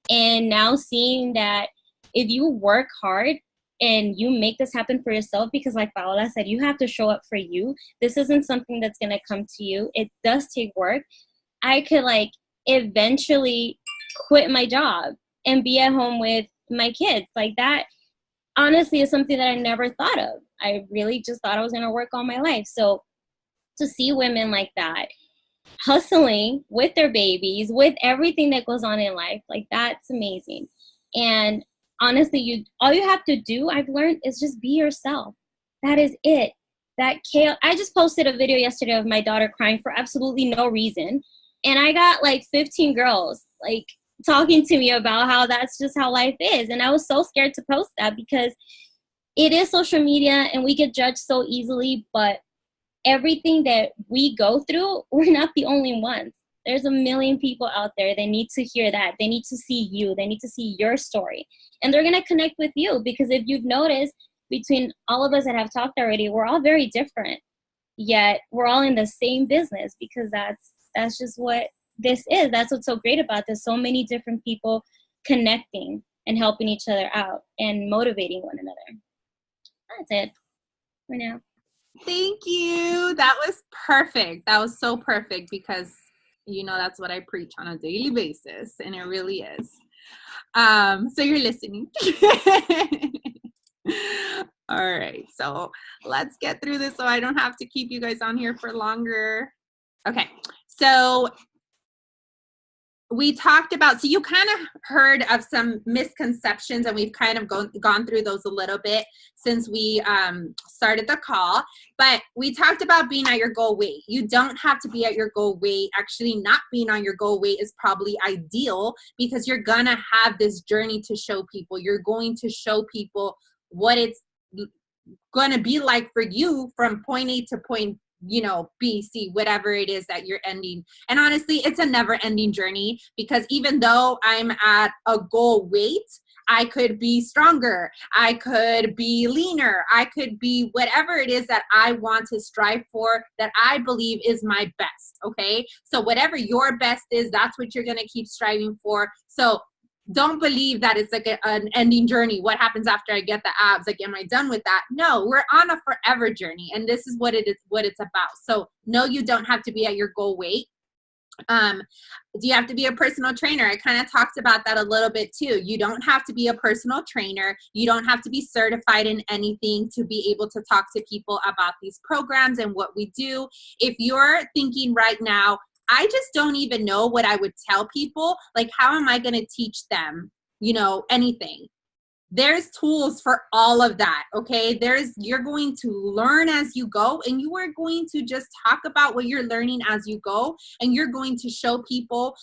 And now seeing that if you work hard and you make this happen for yourself, because like Paola said, you have to show up for you. This isn't something that's going to come to you. It does take work. I could like eventually quit my job and be at home with my kids. Like that honestly is something that I never thought of. I really just thought I was going to work all my life. So to see women like that hustling with their babies, with everything that goes on in life, like that's amazing. And honestly, all you have to do, I've learned, is just be yourself. That is it. That chaos. I just posted a video yesterday of my daughter crying for absolutely no reason. And I got like 15 girls like talking to me about how that's just how life is. And I was so scared to post that because it is social media and we get judged so easily, but everything that we go through, we're not the only ones. There's a million people out there that need to hear that. They need to see you. They need to see your story. And they're going to connect with you because if you've noticed, between all of us that have talked already, we're all very different. Yet we're all in the same business because that's just what this is. That's what's so great about this. So many different people connecting and helping each other out and motivating one another. That's it for now. Thank you. That was perfect. That was so perfect because, you know, that's what I preach on a daily basis, and it really is. So you're listening. All right. So let's get through this so I don't have to keep you guys on here for longer. Okay. So we talked about, so you kind of heard of some misconceptions, and we've kind of gone through those a little bit since we started the call, but we talked about being at your goal weight. You don't have to be at your goal weight. Actually, not being on your goal weight is probably ideal because you're going to have this journey to show people. You're going to show people what it's going to be like for you from point A to point B, C, whatever it is that you're ending. And honestly, it's a never ending journey because even though I'm at a goal weight, I could be stronger. I could be leaner. I could be whatever it is that I want to strive for, that I believe is my best. Okay. So whatever your best is, that's what you're going to keep striving for. So don't believe that it's like an ending journey. What happens after I get the abs? Like, am I done with that? No, we're on a forever journey. And this is what it's about. So no, you don't have to be at your goal weight. Do you have to be a personal trainer? I kind of talked about that a little bit too. You don't have to be a personal trainer. You don't have to be certified in anything to be able to talk to people about these programs and what we do. If you're thinking right now, I just don't even know what I would tell people. Like, how am I going to teach them, anything? There's tools for all of that. Okay. You're going to learn as you go, and you are going to just talk about what you're learning as you go. And you're going to show people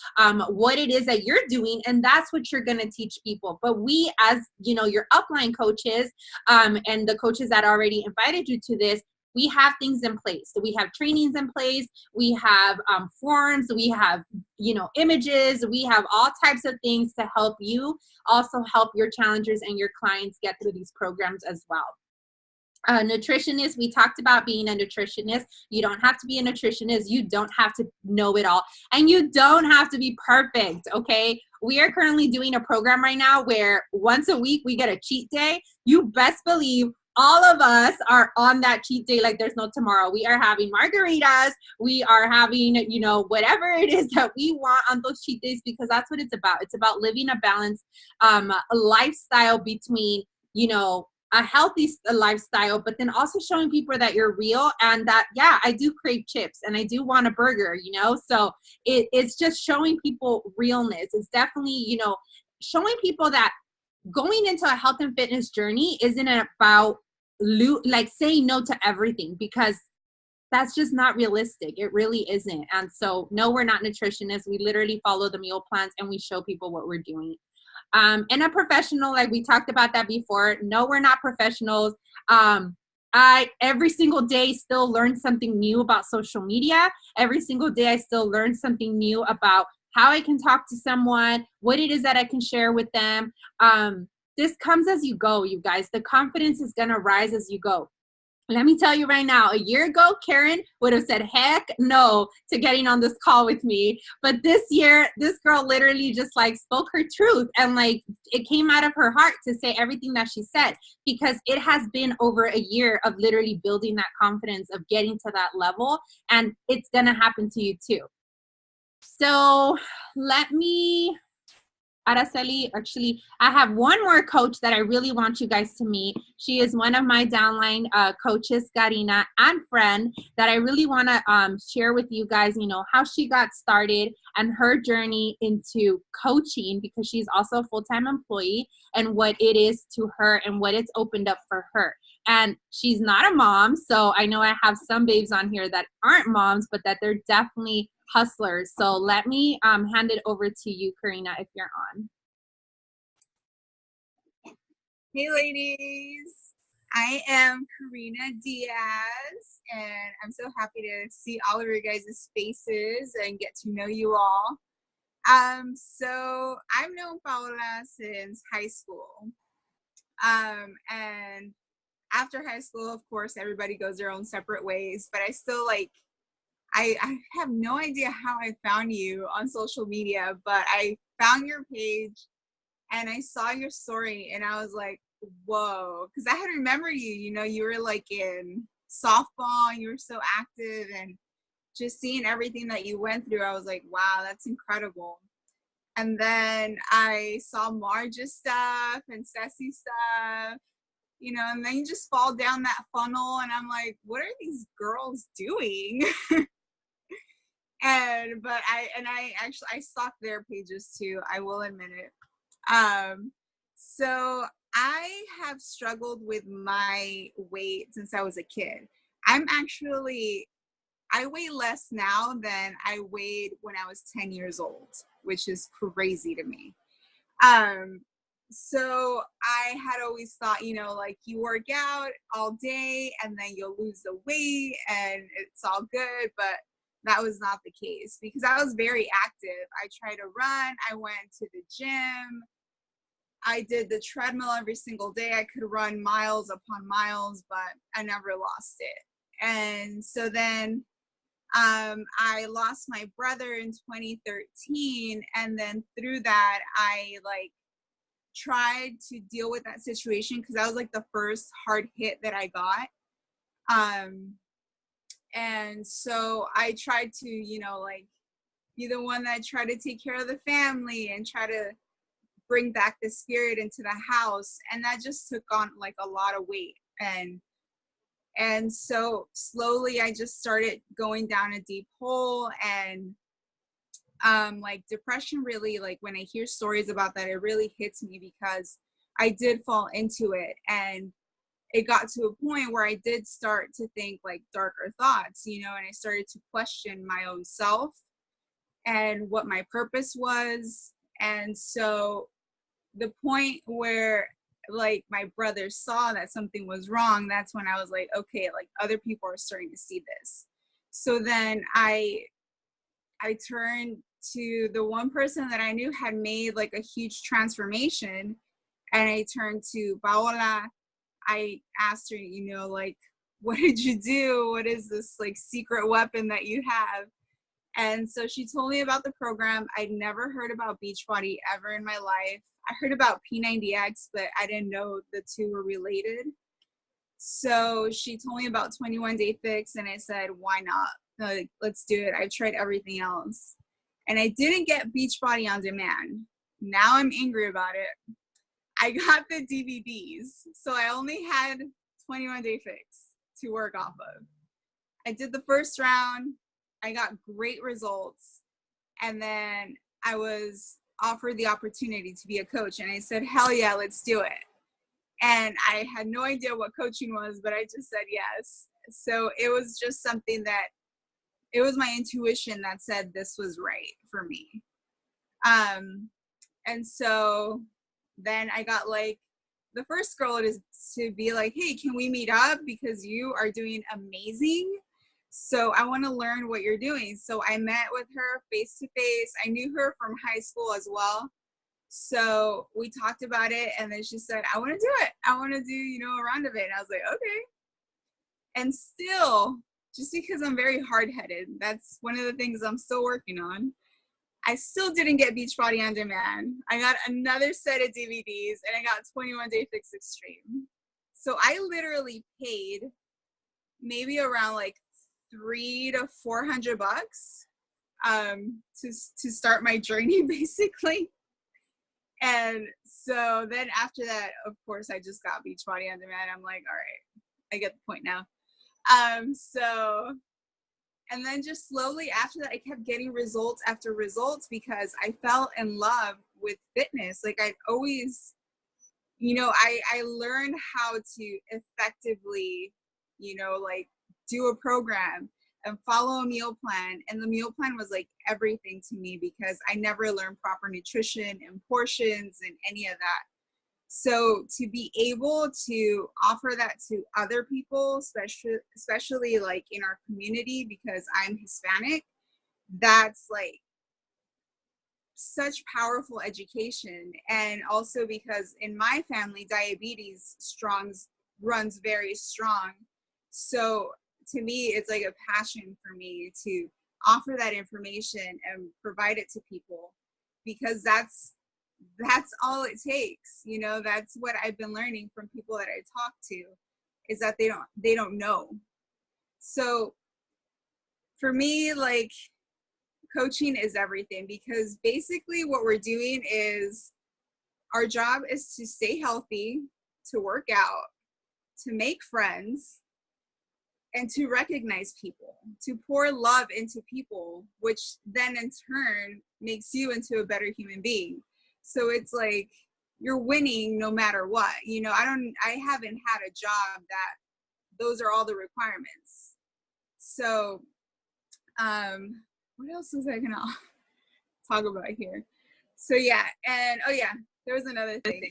what it is that you're doing. And that's what you're going to teach people. But we, as your upline coaches and the coaches that already invited you to this, we have things in place. So we have trainings in place. We have forms. We have, images. We have all types of things to help you also help your challengers and your clients get through these programs as well. Nutritionist, we talked about being a nutritionist. You don't have to be a nutritionist. You don't have to know it all. And you don't have to be perfect, okay? We are currently doing a program right now where once a week we get a cheat day. You best believe all of us are on that cheat day like there's no tomorrow. We are having margaritas. We are having, whatever it is that we want on those cheat days, because that's what it's about. It's about living a balanced lifestyle between, a healthy lifestyle, but then also showing people that you're real and that, yeah, I do crave chips and I do want a burger, So it's just showing people realness. It's definitely, showing people that going into a health and fitness journey isn't about saying no to everything, because that's just not realistic. It really isn't. And so no, we're not nutritionists. We literally follow the meal plans and we show people what we're doing. And a professional, like we talked about that before. No, we're not professionals. I every single day still learn something new about social media. Every single day I still learn something new about how I can talk to someone, what it is that I can share with them. This comes as you go, you guys. The confidence is going to rise as you go. Let me tell you right now, a year ago, Karen would have said, heck no to getting on this call with me. But this year, this girl literally just like spoke her truth, and like it came out of her heart to say everything that she said, because it has been over a year of literally building that confidence, of getting to that level, and it's going to happen to you too. So let me... Araceli, actually, I have one more coach that I really want you guys to meet. She is one of my downline coaches, Karina, and friend, that I really want to share with you guys, you know, how she got started and her journey into coaching, because she's also a full-time employee, and what it is to her and what it's opened up for her. And she's not a mom, so I know I have some babes on here that aren't moms, but that they're definitely hustlers. So let me hand it over to you, Karina, if you're on. Hey ladies, I am Karina Diaz, and I'm so happy to see all of your guys' faces and get to know you all. So I've known Paola since high school, and after high school, of course, everybody goes their own separate ways, but I still I have no idea how I found you on social media, but I found your page and I saw your story and I was like, whoa, because I had remembered you, you know, you were like in softball and you were so active, and just seeing everything that you went through, I was like, wow, that's incredible. And then I saw Marge's stuff and Ceci's stuff, you know, and then you just fall down that funnel and I'm like, what are these girls doing? But I stalked their pages too, I will admit it. So I have struggled with my weight since I was a kid. I weigh less now than I weighed when I was 10 years old, which is crazy to me. So I had always thought, you know, like you work out all day and then you'll lose the weight and it's all good, but that was not the case because I was very active. I tried to run. I went to the gym. I did the treadmill every single day. I could run miles upon miles, but I never lost it. And so then I lost my brother in 2013. And then through that, I tried to deal with that situation because that was like the first hard hit that I got. And so I tried to, you know, like be the one that tried to take care of the family and try to bring back the spirit into the house. And that just took on like a lot of weight. And so slowly I just started going down a deep hole, and like depression really, like when I hear stories about that, it really hits me because I did fall into it. And it got to a point where I did start to think like darker thoughts, you know, and I started to question my own self and what my purpose was. And so the point where like my brother saw that something was wrong, that's when I was like, okay, like other people are starting to see this. So then I turned to the one person that I knew had made like a huge transformation, and I turned to Paola. I asked her, you know, like, what did you do? What is this like secret weapon that you have? And so she told me about the program. I'd never heard about Beachbody ever in my life. I heard about P90X, but I didn't know the two were related. So she told me about 21 Day Fix, and I said, why not? Like, let's do it. I've tried everything else. And I didn't get Beachbody on demand. Now I'm angry about it. I got the DVDs, so I only had 21 Day Fix to work off of. I did the first round. I got great results. And then I was offered the opportunity to be a coach. And I said, hell yeah, let's do it. And I had no idea what coaching was, but I just said yes. So it was just something that, it was my intuition that said this was right for me. And so then I got like the first girl is to be like, hey, can we meet up? Because you are doing amazing. So I want to learn what you're doing. So I met with her face to face. I knew her from high school as well. So we talked about it, and then she said, I want to do it. I want to do, a round of it. And I was like, okay. And still, just because I'm very hard-headed, that's one of the things I'm still working on. I still didn't get Beachbody On Demand. I got another set of DVDs, and I got 21 Day Fix Extreme. So I literally paid maybe around like $300 to $400 to start my journey, basically. And so then after that, of course, I just got Beachbody On Demand. I'm like, all right, I get the point now. And then just slowly after that, I kept getting results after results because I fell in love with fitness. Like I've always, I learned how to effectively, like do a program and follow a meal plan. And the meal plan was like everything to me because I never learned proper nutrition and portions and any of that. So to be able to offer that to other people, especially like in our community, because I'm Hispanic, that's like such powerful education. And also because in my family, diabetes runs very strong. So to me, it's like a passion for me to offer that information and provide it to people because that's all it takes. That's what I've been learning from people that I talk to is that they don't know. So for me, like coaching is everything because basically what we're doing is our job is to stay healthy, to work out, to make friends, and to recognize people, to pour love into people, which then in turn makes you into a better human being. So it's like you're winning no matter what. I haven't had a job that those are all the requirements. So what else was I gonna talk about here? So yeah, and there was another thing.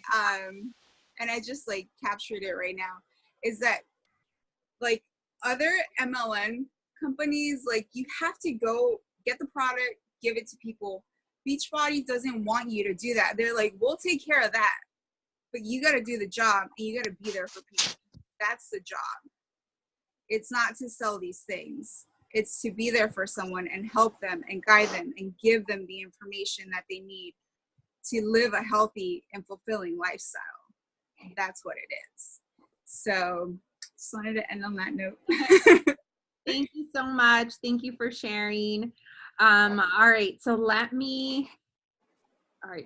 And I just like captured it right now, is that like other MLM companies, like you have to go get the product, give it to people. Beachbody doesn't want you to do that. They're like, we'll take care of that, but you got to do the job and you got to be there for people. That's the job. It's not to sell these things. It's to be there for someone and help them and guide them and give them the information that they need to live a healthy and fulfilling lifestyle. That's what it is. So just wanted to end on that note. Thank you so much. Thank you for sharing. All right, so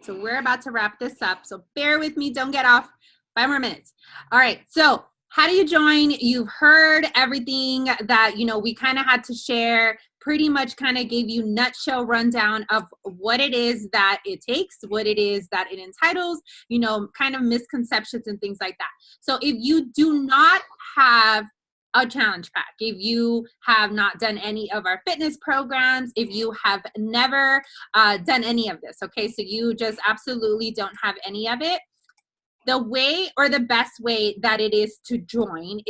we're about to wrap this up. So bear with me. Don't get off. 5 more minutes. All right, so how do you join? You've heard everything that, we kind of had to share, pretty much kind of gave you nutshell rundown of what it is that it takes, what it is that it entitles, kind of misconceptions and things like that. So if you do not have a challenge pack, if you have not done any of our fitness programs, if you have never done any of this, okay, so you just absolutely don't have any of it, the way or the best way that it is to join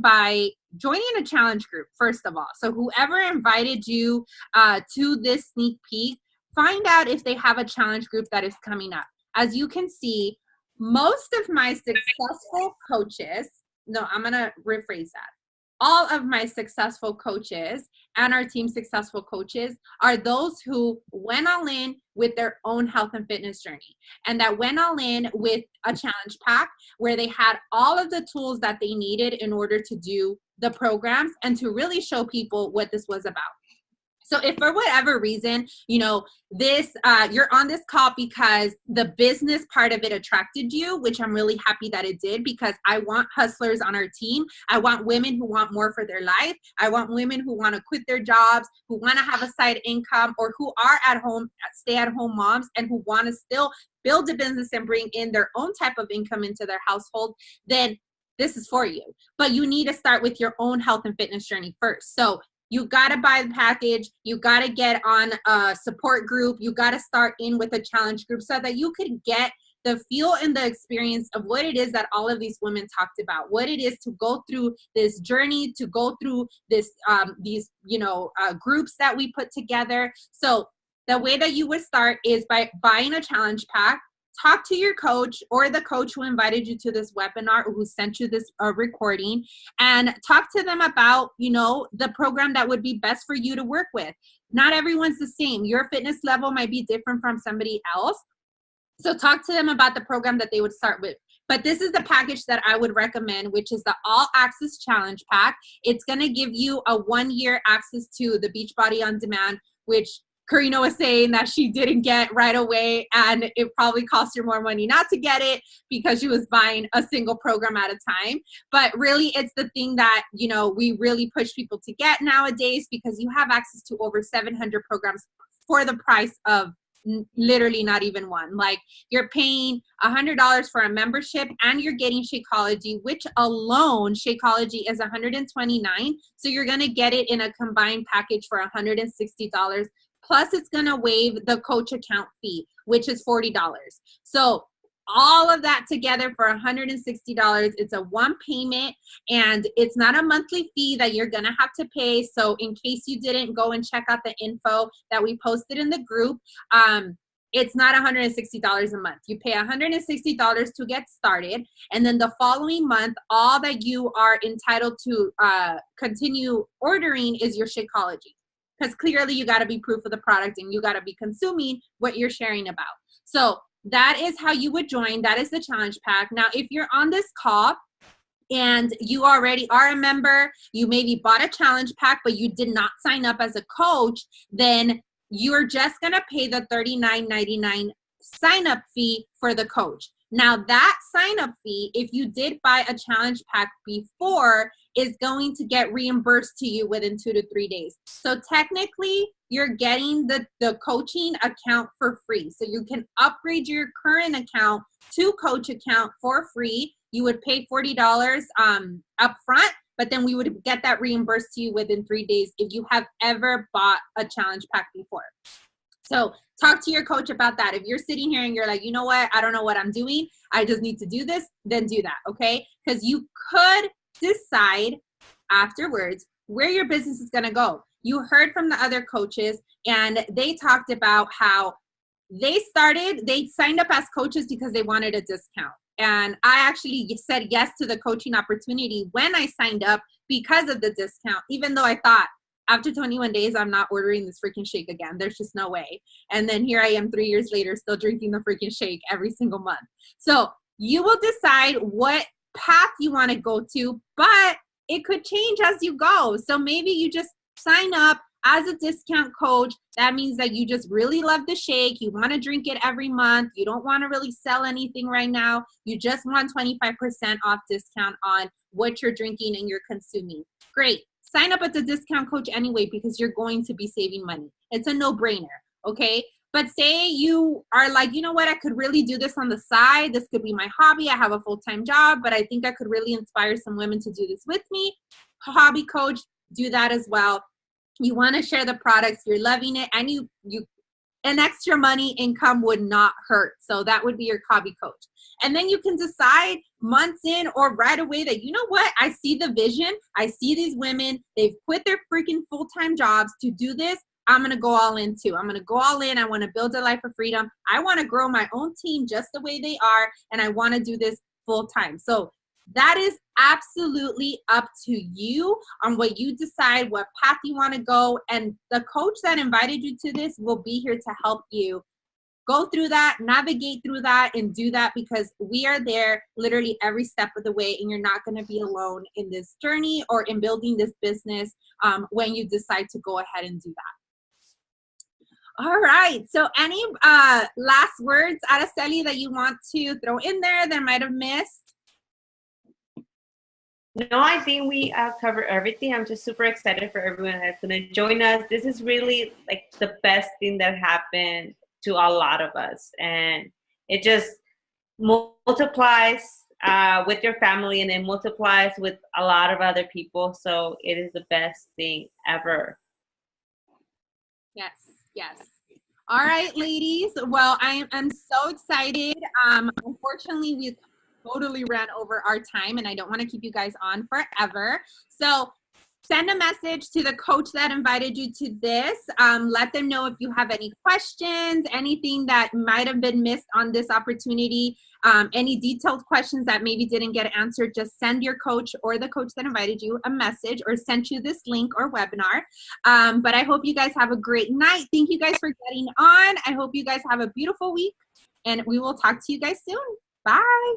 by joining a challenge group, first of all. So whoever invited you to this sneak peek, find out if they have a challenge group that is coming up. As you can see, most of my successful coaches, no, I'm going to rephrase that. All of my successful coaches and our team successful coaches are those who went all in with their own health and fitness journey, and that went all in with a challenge pack where they had all of the tools that they needed in order to do the programs and to really show people what this was about. So if for whatever reason, you're on this call because the business part of it attracted you, which I'm really happy that it did, because I want hustlers on our team. I want women who want more for their life. I want women who want to quit their jobs, who want to have a side income, or who are at home, stay-at-home moms, and who want to still build a business and bring in their own type of income into their household. Then this is for you. But you need to start with your own health and fitness journey first. So you got to buy the package. You got to get on a support group. You got to start in with a challenge group so that you could get the feel and the experience of what it is that all of these women talked about, what it is to go through this journey, to go through this, these, groups that we put together. So the way that you would start is by buying a challenge pack. Talk to your coach or the coach who invited you to this webinar or who sent you this recording, and talk to them about, the program that would be best for you to work with. Not everyone's the same. Your fitness level might be different from somebody else. So talk to them about the program that they would start with. But this is the package that I would recommend, which is the All Access Challenge Pack. It's going to give you a 1-year access to the Beachbody On Demand, which Karina was saying that she didn't get right away, and it probably cost her more money not to get it because she was buying a single program at a time. But really, it's the thing that, we really push people to get nowadays, because you have access to over 700 programs for the price of literally not even one. Like, you're paying $100 for a membership, and you're getting Shakeology, which alone, Shakeology is $129. So you're going to get it in a combined package for $160. Plus, it's going to waive the coach account fee, which is $40. So all of that together for $160. It's a one payment, and it's not a monthly fee that you're going to have to pay. So in case you didn't go and check out the info that we posted in the group, it's not $160 a month. You pay $160 to get started, and then the following month, all that you are entitled to continue ordering is your Shakeology. Because clearly you got to be proof of the product, and you got to be consuming what you're sharing about. So that is how you would join. That is the challenge pack. Now, if you're on this call and you already are a member, you maybe bought a challenge pack, but you did not sign up as a coach, then you're just going to pay the $39.99 sign up fee for the coach. Now, that sign up fee, if you did buy a challenge pack before, is going to get reimbursed to you within 2 to 3 days. So technically, you're getting the coaching account for free. So you can upgrade your current account to coach account for free. You would pay $40 up front, but then we would get that reimbursed to you within 3 days if you have ever bought a challenge pack before. So talk to your coach about that. If you're sitting here and you're like, you know what, I don't know what I'm doing, I just need to do this, then do that, okay? Because you could decide afterwards where your business is going to go. You heard from the other coaches, and they talked about how they signed up as coaches because they wanted a discount. And I actually said yes to the coaching opportunity when I signed up because of the discount, even though I thought, after 21 days, I'm not ordering this freaking shake again. There's just no way. And then here I am 3 years later, still drinking the freaking shake every single month. So you will decide what path you want to go to, but it could change as you go. So maybe you just sign up as a discount coach. That means that you just really love the shake. You want to drink it every month. You don't want to really sell anything right now. You just want 25% off discount on what you're drinking and you're consuming. Great. Sign up as a discount coach anyway, because you're going to be saving money. It's a no-brainer, okay? But say you are like, you know what, I could really do this on the side. This could be my hobby. I have a full-time job, but I think I could really inspire some women to do this with me. Hobby coach, do that as well. You want to share the products, you're loving it, and you an extra money income would not hurt. So that would be your hobby coach. And then you can decide months in or right away that, you know what, I see the vision. I see these women, they've quit their freaking full-time jobs to do this. I'm going to go all in too. I'm going to go all in. I want to build a life of freedom. I want to grow my own team just the way they are. And I want to do this full time. So that is absolutely up to you on what you decide, what path you want to go. And the coach that invited you to this will be here to help you go through that, navigate through that, and do that, because we are there literally every step of the way, and you're not going to be alone in this journey or in building this business when you decide to go ahead and do that. All right. So any last words, Araceli, that you want to throw in there that I might have missed? No, I think we covered everything. I'm just super excited for everyone that's going to join us. This is really like the best thing that happened to a lot of us. And it just multiplies with your family, and it multiplies with a lot of other people. So it is the best thing ever. Yes, yes. All right, ladies. Well, I'm so excited. Unfortunately, we totally ran over our time, and I don't want to keep you guys on forever. So send a message to the coach that invited you to this. Let them know if you have any questions, anything that might have been missed on this opportunity, any detailed questions that maybe didn't get answered. Just send your coach or the coach that invited you a message or sent you this link or webinar. But I hope you guys have a great night. Thank you guys for getting on. I hope you guys have a beautiful week, and we will talk to you guys soon. Bye.